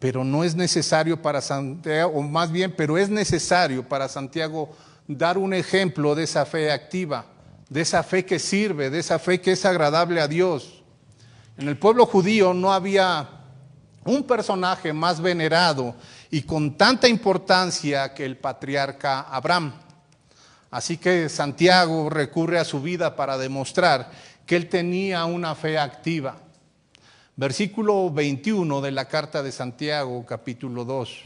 Pero no es necesario para Santiago, o más bien, pero es necesario para Santiago dar un ejemplo de esa fe activa, de esa fe que sirve, de esa fe que es agradable a Dios. En el pueblo judío no había un personaje más venerado y con tanta importancia que el patriarca Abraham. Así que Santiago recurre a su vida para demostrar que él tenía una fe activa. Versículo 21 de la carta de Santiago, capítulo 2.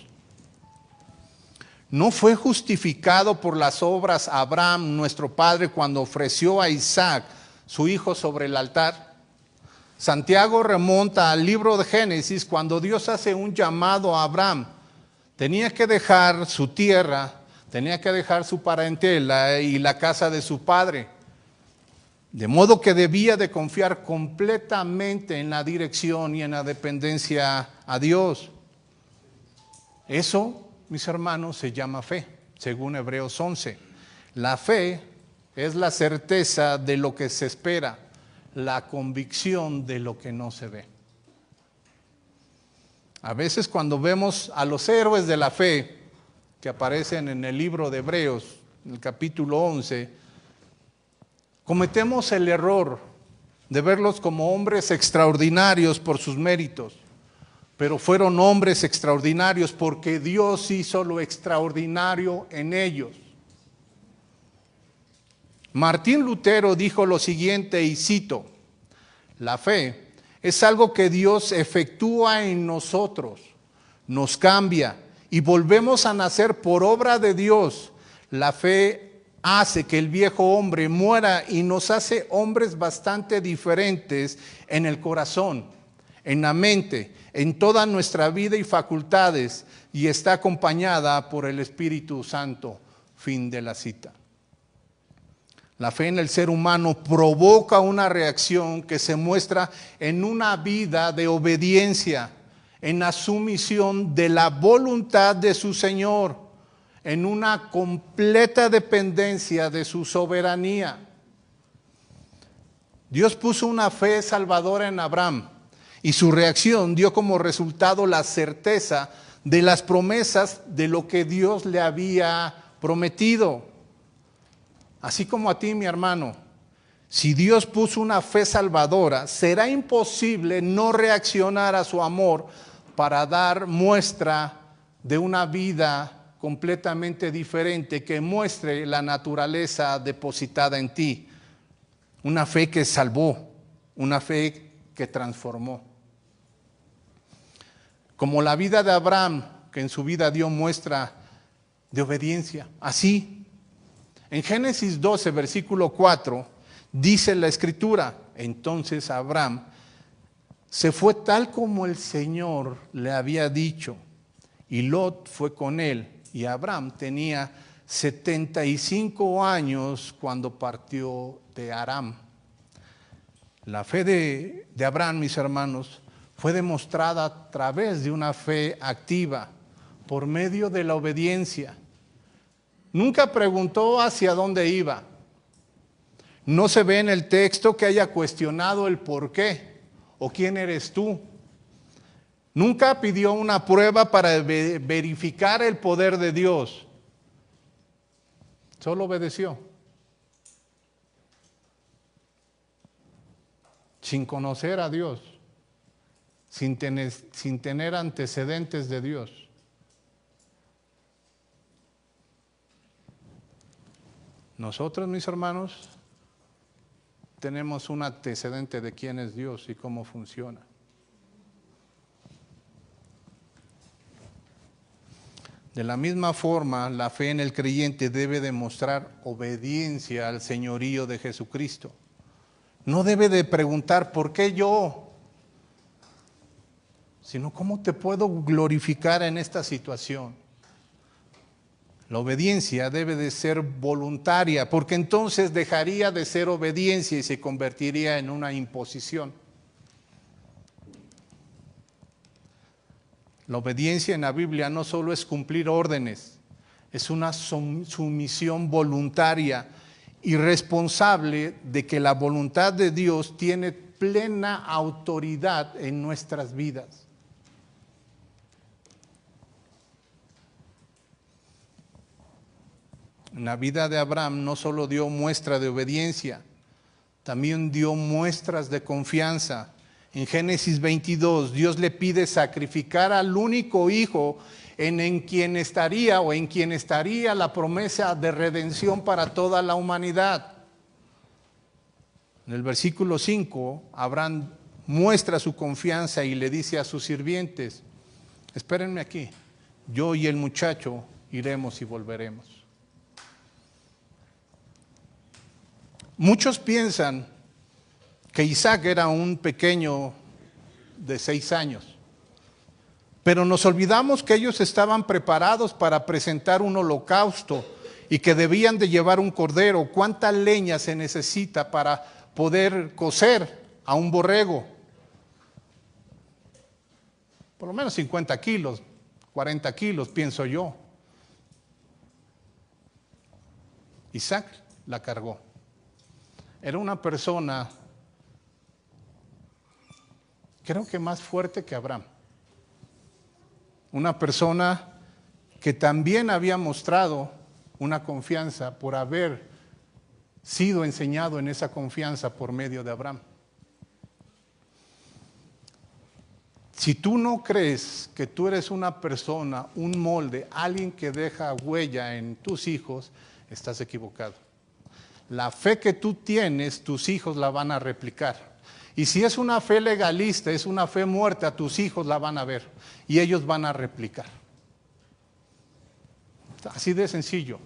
¿No fue justificado por las obras Abraham, nuestro padre, cuando ofreció a Isaac, su hijo, sobre el altar? Santiago remonta al libro de Génesis cuando Dios hace un llamado a Abraham. Tenía que dejar su tierra, tenía que dejar su parentela y la casa de su padre. De modo que debía de confiar completamente en la dirección y en la dependencia a Dios. Eso, mis hermanos, se llama fe, según Hebreos 11. La fe es la certeza de lo que se espera, la convicción de lo que no se ve. A veces cuando vemos a los héroes de la fe que aparecen en el libro de Hebreos, en el capítulo 11, cometemos el error de verlos como hombres extraordinarios por sus méritos, pero fueron hombres extraordinarios porque Dios hizo lo extraordinario en ellos. Martín Lutero dijo lo siguiente, y cito: la fe es algo que Dios efectúa en nosotros, nos cambia y volvemos a nacer por obra de Dios. La fe hace que el viejo hombre muera y nos hace hombres bastante diferentes en el corazón, en la mente, en toda nuestra vida y facultades, y está acompañada por el Espíritu Santo. Fin de la cita. La fe en el ser humano provoca una reacción que se muestra en una vida de obediencia, en la sumisión de la voluntad de su Señor, en una completa dependencia de su soberanía. Dios puso una fe salvadora en Abraham y su reacción dio como resultado la certeza de las promesas de lo que Dios le había prometido. Así como a ti, mi hermano, si Dios puso una fe salvadora, será imposible no reaccionar a su amor para dar muestra de una vida completamente diferente que muestre la naturaleza depositada en ti. Una fe que salvó, una fe que transformó. Como la vida de Abraham, que en su vida dio muestra de obediencia. Así, en Génesis 12, versículo 4, dice la Escritura: entonces Abraham se fue tal como el Señor le había dicho, y Lot fue con él. Y Abraham tenía 75 años cuando partió de Aram. La fe de Abraham, mis hermanos, fue demostrada a través de una fe activa, por medio de la obediencia. Nunca preguntó hacia dónde iba. No se ve en el texto que haya cuestionado el por qué o quién eres tú. Nunca pidió una prueba para verificar el poder de Dios. Solo obedeció. Sin conocer a Dios, sin tener antecedentes de Dios. Nosotros, mis hermanos, tenemos un antecedente de quién es Dios y cómo funciona. De la misma forma, la fe en el creyente debe demostrar obediencia al señorío de Jesucristo. No debe de preguntar, ¿por qué yo? Sino, ¿cómo te puedo glorificar en esta situación? La obediencia debe de ser voluntaria, porque entonces dejaría de ser obediencia y se convertiría en una imposición. La obediencia en la Biblia no solo es cumplir órdenes, es una sumisión voluntaria y responsable de que la voluntad de Dios tiene plena autoridad en nuestras vidas. En la vida de Abraham no solo dio muestra de obediencia, también dio muestras de confianza. En Génesis 22, Dios le pide sacrificar al único hijo en quien estaría la promesa de redención para toda la humanidad. En el versículo 5, Abraham muestra su confianza y le dice a sus sirvientes, espérenme aquí, yo y el muchacho iremos y volveremos. Muchos piensan que Isaac era un pequeño de 6 años, pero nos olvidamos que ellos estaban preparados para presentar un holocausto y que debían de llevar un cordero. ¿Cuánta leña se necesita para poder cocer a un borrego? Por lo menos 50 kilos, 40 kilos, pienso yo. Isaac la cargó. Era una persona, creo que más fuerte que Abraham. Una persona que también había mostrado una confianza por haber sido enseñado en esa confianza por medio de Abraham. Si tú no crees que tú eres una persona, un molde, alguien que deja huella en tus hijos, estás equivocado. La fe que tú tienes, tus hijos la van a replicar. Y si es una fe legalista, es una fe muerta, tus hijos la van a ver y ellos van a replicar. Así de sencillo.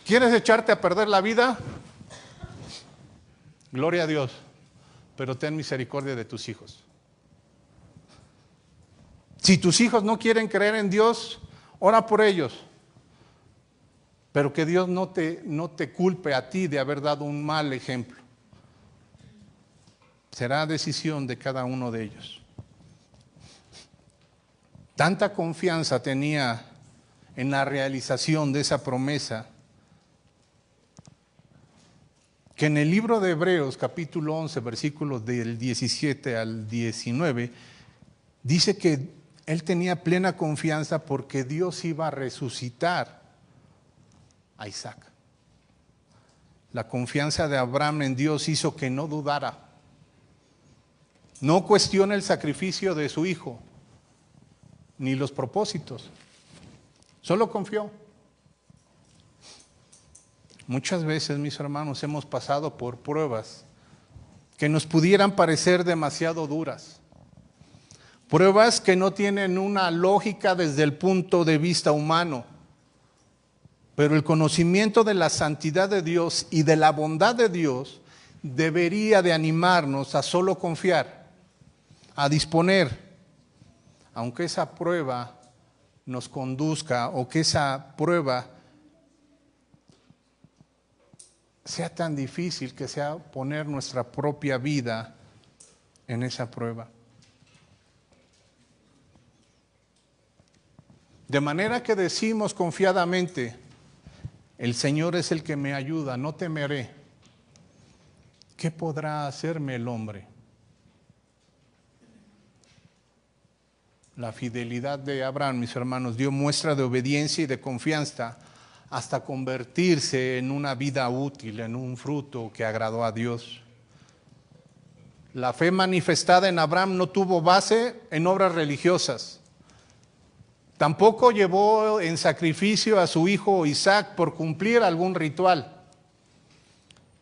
¿Quieres echarte a perder la vida? Gloria a Dios, pero ten misericordia de tus hijos. Si tus hijos no quieren creer en Dios, ora por ellos. Pero que Dios no te culpe a ti de haber dado un mal ejemplo. Será decisión de cada uno de ellos. Tanta confianza tenía en la realización de esa promesa, que en el libro de Hebreos, capítulo 11, versículos del 17 al 19, dice que él tenía plena confianza porque Dios iba a resucitar a Isaac. La confianza de Abraham en Dios hizo que no dudara. No cuestiona el sacrificio de su hijo, ni los propósitos. Solo confió. Muchas veces, mis hermanos, hemos pasado por pruebas que nos pudieran parecer demasiado duras. Pruebas que no tienen una lógica desde el punto de vista humano. Pero el conocimiento de la santidad de Dios y de la bondad de Dios debería de animarnos a solo confiar, a disponer, aunque esa prueba nos conduzca o que esa prueba sea tan difícil que sea poner nuestra propia vida en esa prueba. De manera que decimos confiadamente, el Señor es el que me ayuda, no temeré. ¿Qué podrá hacerme el hombre? La fidelidad de Abraham, mis hermanos, dio muestra de obediencia y de confianza hasta convertirse en una vida útil, en un fruto que agradó a Dios. La fe manifestada en Abraham no tuvo base en obras religiosas, Tampoco llevó en sacrificio a su hijo Isaac por cumplir algún ritual.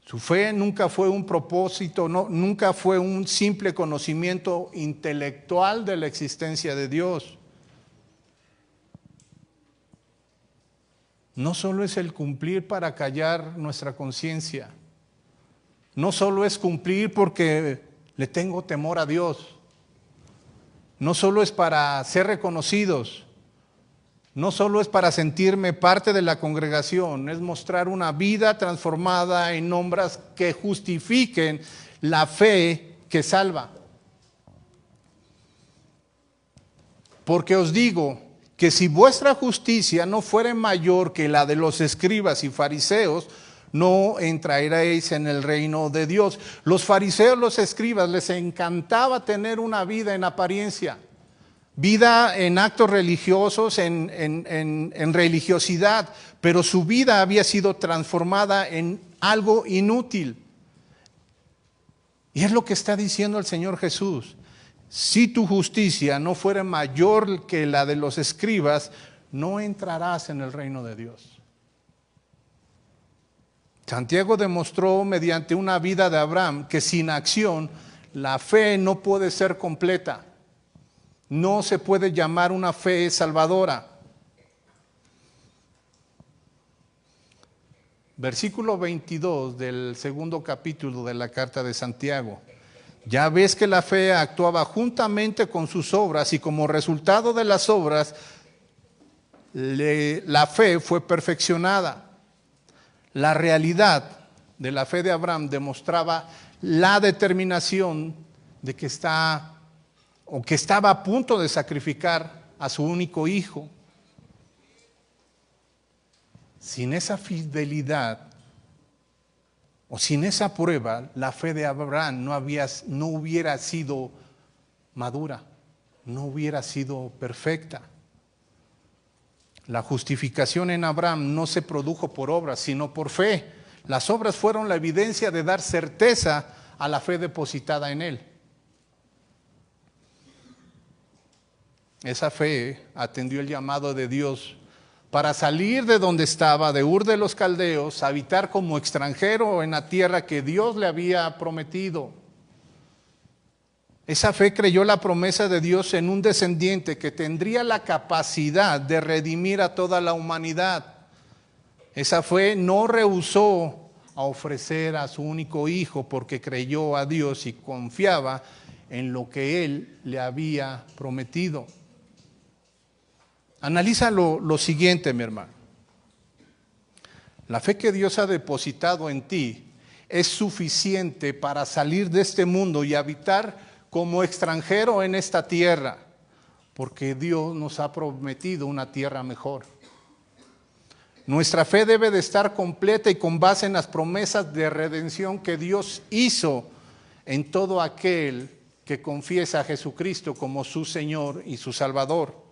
Su fe nunca fue un propósito, nunca fue un simple conocimiento intelectual de la existencia de Dios. No solo es el cumplir para callar nuestra conciencia. No solo es cumplir porque le tengo temor a Dios. No solo es para ser reconocidos. No solo es para sentirme parte de la congregación, es mostrar una vida transformada en obras que justifiquen la fe que salva. Porque os digo que si vuestra justicia no fuere mayor que la de los escribas y fariseos, no entraréis en el reino de Dios. Los fariseos, los escribas, les encantaba tener una vida en apariencia. Vida en actos religiosos, en religiosidad, pero su vida había sido transformada en algo inútil. Y es lo que está diciendo el Señor Jesús. Si tu justicia no fuera mayor que la de los escribas, no entrarás en el reino de Dios. Santiago demostró mediante una vida de Abraham que sin acción la fe no puede ser completa. No se puede llamar una fe salvadora. Versículo 22 del segundo capítulo de la carta de Santiago. Ya ves que la fe actuaba juntamente con sus obras y como resultado de las obras, la fe fue perfeccionada. La realidad de la fe de Abraham demostraba la determinación de que estaba a punto de sacrificar a su único hijo. Sin esa fidelidad o sin esa prueba, la fe de Abraham no hubiera sido madura, no hubiera sido perfecta. La justificación en Abraham no se produjo por obras, sino por fe. Las obras fueron la evidencia de dar certeza a la fe depositada en él. Esa fe atendió el llamado de Dios para salir de donde estaba, de Ur de los Caldeos, habitar como extranjero en la tierra que Dios le había prometido. Esa fe creyó la promesa de Dios en un descendiente que tendría la capacidad de redimir a toda la humanidad. Esa fe no rehusó a ofrecer a su único hijo porque creyó a Dios y confiaba en lo que Él le había prometido. Analiza lo siguiente, mi hermano. La fe que Dios ha depositado en ti es suficiente para salir de este mundo y habitar como extranjero en esta tierra, porque Dios nos ha prometido una tierra mejor. Nuestra fe debe de estar completa y con base en las promesas de redención que Dios hizo en todo aquel que confiesa a Jesucristo como su Señor y su Salvador.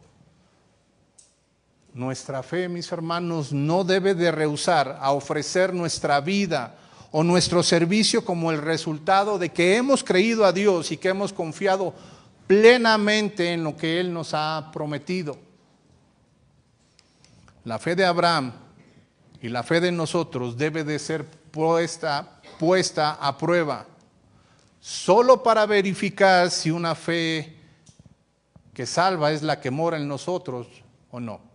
Nuestra fe, mis hermanos, no debe de rehusar a ofrecer nuestra vida o nuestro servicio como el resultado de que hemos creído a Dios y que hemos confiado plenamente en lo que Él nos ha prometido. La fe de Abraham y la fe de nosotros debe de ser puesta a prueba, solo para verificar si una fe que salva es la que mora en nosotros o no.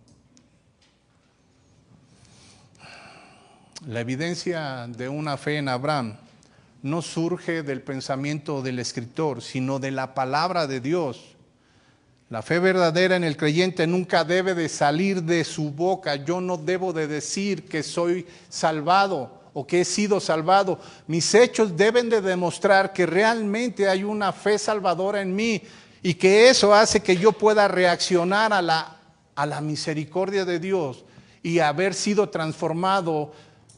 La evidencia de una fe en Abraham no surge del pensamiento del escritor, sino de la palabra de Dios. La fe verdadera en el creyente nunca debe de salir de su boca. Yo no debo de decir que soy salvado o que he sido salvado. Mis hechos deben de demostrar que realmente hay una fe salvadora en mí y que eso hace que yo pueda reaccionar a la misericordia de Dios y haber sido transformado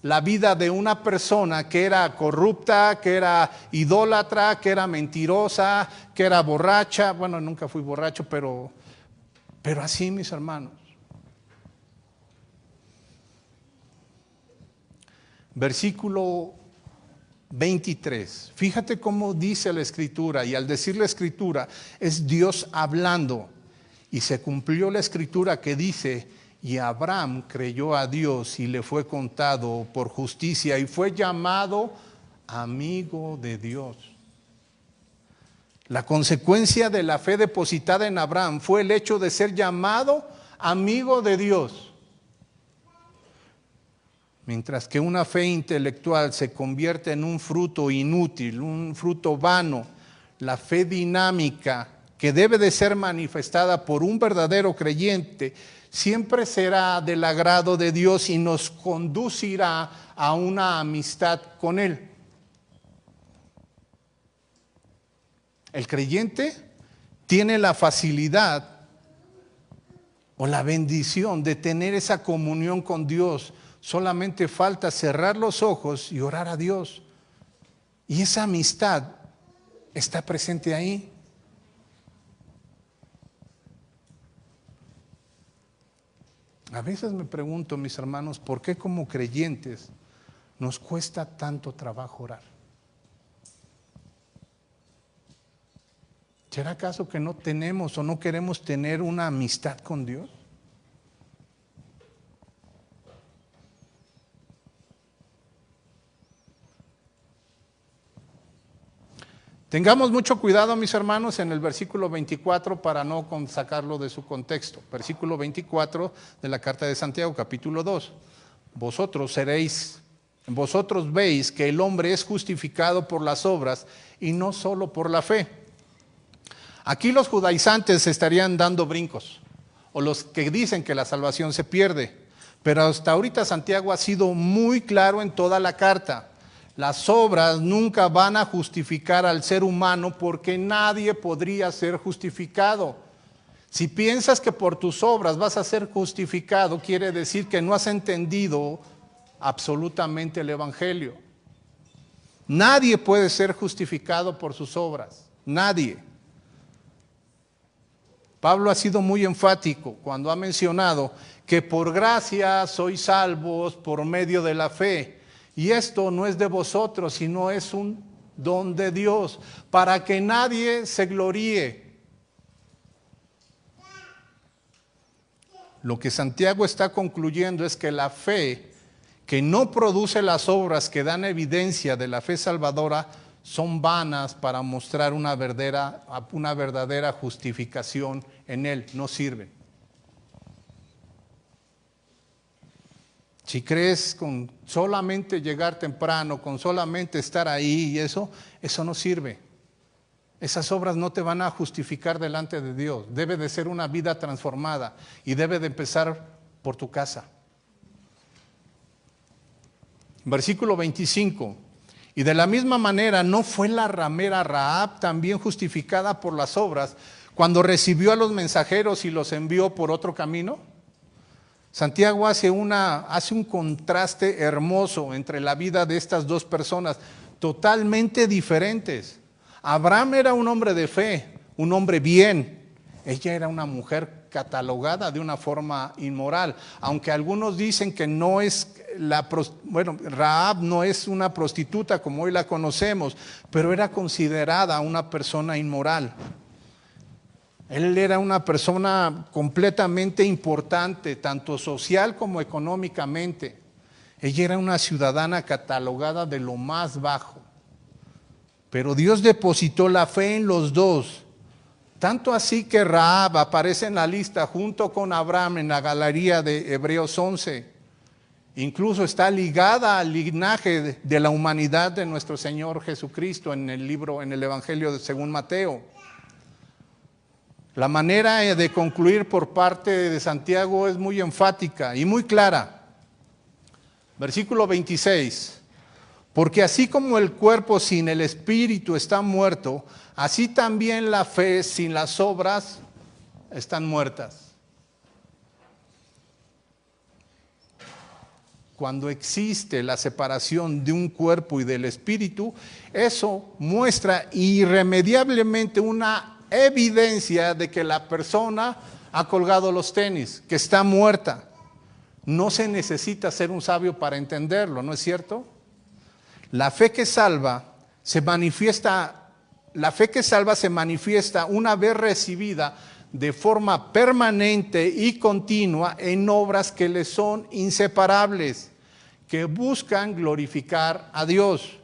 la vida de una persona que era corrupta, que era idólatra, que era mentirosa, que era borracha. Bueno, nunca fui borracho, pero así, mis hermanos. Versículo 23. Fíjate cómo dice la Escritura, y al decir la Escritura es Dios hablando. Y se cumplió la escritura que dice: y Abraham creyó a Dios y le fue contado por justicia y fue llamado amigo de Dios. La consecuencia de la fe depositada en Abraham fue el hecho de ser llamado amigo de Dios. Mientras que una fe intelectual se convierte en un fruto inútil, un fruto vano, la fe dinámica que debe de ser manifestada por un verdadero creyente siempre será del agrado de Dios y nos conducirá a una amistad con Él. El creyente tiene la facilidad o la bendición de tener esa comunión con Dios. Solamente falta cerrar los ojos y orar a Dios. Y esa amistad está presente ahí. A veces me pregunto, mis hermanos, ¿por qué como creyentes nos cuesta tanto trabajo orar? ¿Será acaso que no tenemos o no queremos tener una amistad con Dios? Tengamos mucho cuidado, mis hermanos, en el versículo 24 para no sacarlo de su contexto. Versículo 24 de la carta de Santiago, capítulo 2. Vosotros veis que el hombre es justificado por las obras y no solo por la fe. Aquí los judaizantes estarían dando brincos, o los que dicen que la salvación se pierde. Pero hasta ahorita Santiago ha sido muy claro en toda la carta. Las obras nunca van a justificar al ser humano porque nadie podría ser justificado. Si piensas que por tus obras vas a ser justificado, quiere decir que no has entendido absolutamente el Evangelio. Nadie puede ser justificado por sus obras, nadie. Pablo ha sido muy enfático cuando ha mencionado que por gracia sois salvos por medio de la fe. Y esto no es de vosotros, sino es un don de Dios, para que nadie se gloríe. Lo que Santiago está concluyendo es que la fe que no produce las obras que dan evidencia de la fe salvadora son vanas para mostrar una verdadera justificación en Él, no sirven. Si crees con solamente llegar temprano, con solamente estar ahí y eso no sirve. Esas obras no te van a justificar delante de Dios. Debe de ser una vida transformada y debe de empezar por tu casa. Versículo 25. Y de la misma manera, ¿no fue la ramera Rahab también justificada por las obras cuando recibió a los mensajeros y los envió por otro camino? Santiago hace un contraste hermoso entre la vida de estas dos personas, totalmente diferentes. Abraham era un hombre de fe, un hombre bien. Ella era una mujer catalogada de una forma inmoral, aunque algunos dicen que no es Rahab no es una prostituta como hoy la conocemos, pero era considerada una persona inmoral. Él era una persona completamente importante, tanto social como económicamente. Ella era una ciudadana catalogada de lo más bajo. Pero Dios depositó la fe en los dos. Tanto así que Rahab aparece en la lista junto con Abraham en la galería de Hebreos 11. Incluso está ligada al linaje de la humanidad de nuestro Señor Jesucristo en el Evangelio según Mateo. La manera de concluir por parte de Santiago es muy enfática y muy clara. Versículo 26. Porque así como el cuerpo sin el espíritu está muerto, así también la fe sin las obras están muertas. Cuando existe la separación de un cuerpo y del espíritu, eso muestra irremediablemente una evidencia de que la persona ha colgado los tenis, que está muerta. No se necesita ser un sabio para entenderlo, ¿no es cierto? La fe que salva se manifiesta una vez recibida de forma permanente y continua en obras que les son inseparables, que buscan glorificar a Dios.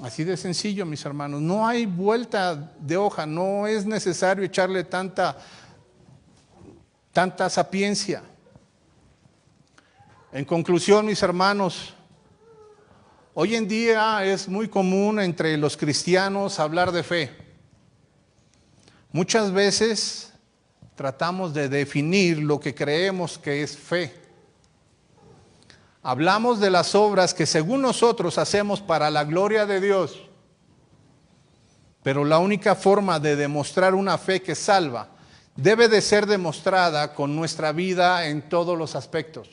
Así de sencillo, mis hermanos. No hay vuelta de hoja, no es necesario echarle tanta sapiencia. En conclusión, mis hermanos, hoy en día es muy común entre los cristianos hablar de fe. Muchas veces tratamos de definir lo que creemos que es fe. Hablamos de las obras que según nosotros hacemos para la gloria de Dios, pero la única forma de demostrar una fe que salva debe de ser demostrada con nuestra vida en todos los aspectos.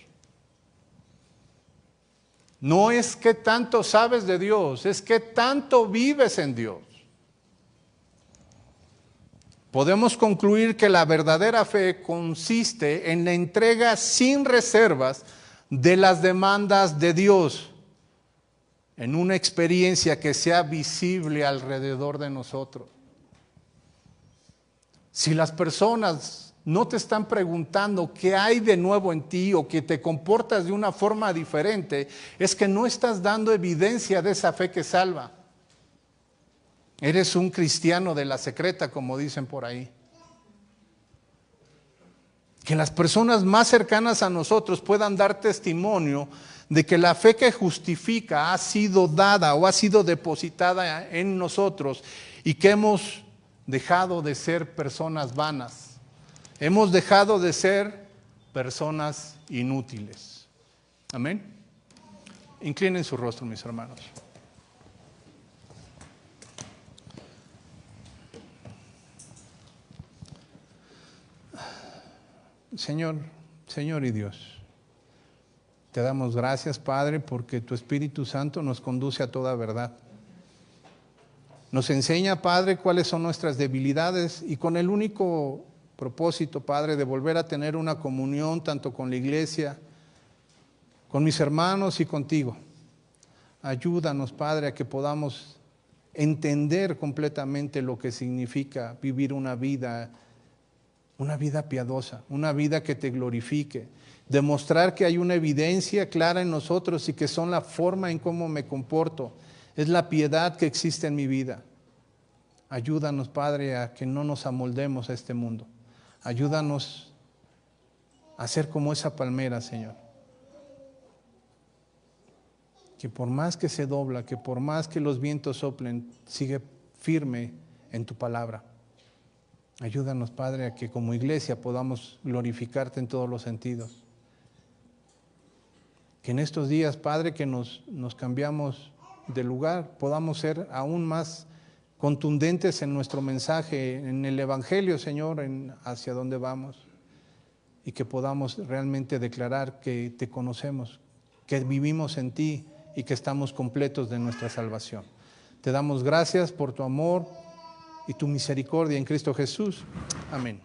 No es que tanto sabes de Dios, es que tanto vives en Dios. Podemos concluir que la verdadera fe consiste en la entrega sin reservas de las demandas de Dios, en una experiencia que sea visible alrededor de nosotros. Si las personas no te están preguntando qué hay de nuevo en ti o que te comportas de una forma diferente, es que no estás dando evidencia de esa fe que salva. Eres un cristiano de la secreta, como dicen por ahí. Que las personas más cercanas a nosotros puedan dar testimonio de que la fe que justifica ha sido dada o ha sido depositada en nosotros y que hemos dejado de ser personas vanas. Hemos dejado de ser personas inútiles. Amén. Inclinen su rostro, mis hermanos. Señor y Dios, te damos gracias, Padre, porque tu Espíritu Santo nos conduce a toda verdad. Nos enseña, Padre, cuáles son nuestras debilidades y con el único propósito, Padre, de volver a tener una comunión tanto con la iglesia, con mis hermanos y contigo. Ayúdanos, Padre, a que podamos entender completamente lo que significa vivir una vida piadosa, una vida que te glorifique, demostrar que hay una evidencia clara en nosotros y que son la forma en cómo me comporto, es la piedad que existe en mi vida. Ayúdanos, Padre, a que no nos amoldemos a este mundo. Ayúdanos a ser como esa palmera, Señor. Que por más que se dobla, que por más que los vientos soplen, sigue firme en tu palabra. Ayúdanos, Padre, a que como iglesia podamos glorificarte en todos los sentidos. Que en estos días, Padre, que nos cambiamos de lugar, podamos ser aún más contundentes en nuestro mensaje, en el Evangelio, Señor, hacia dónde vamos. Y que podamos realmente declarar que te conocemos, que vivimos en ti y que estamos completos de nuestra salvación. Te damos gracias por tu amor y tu misericordia en Cristo Jesús. Amén.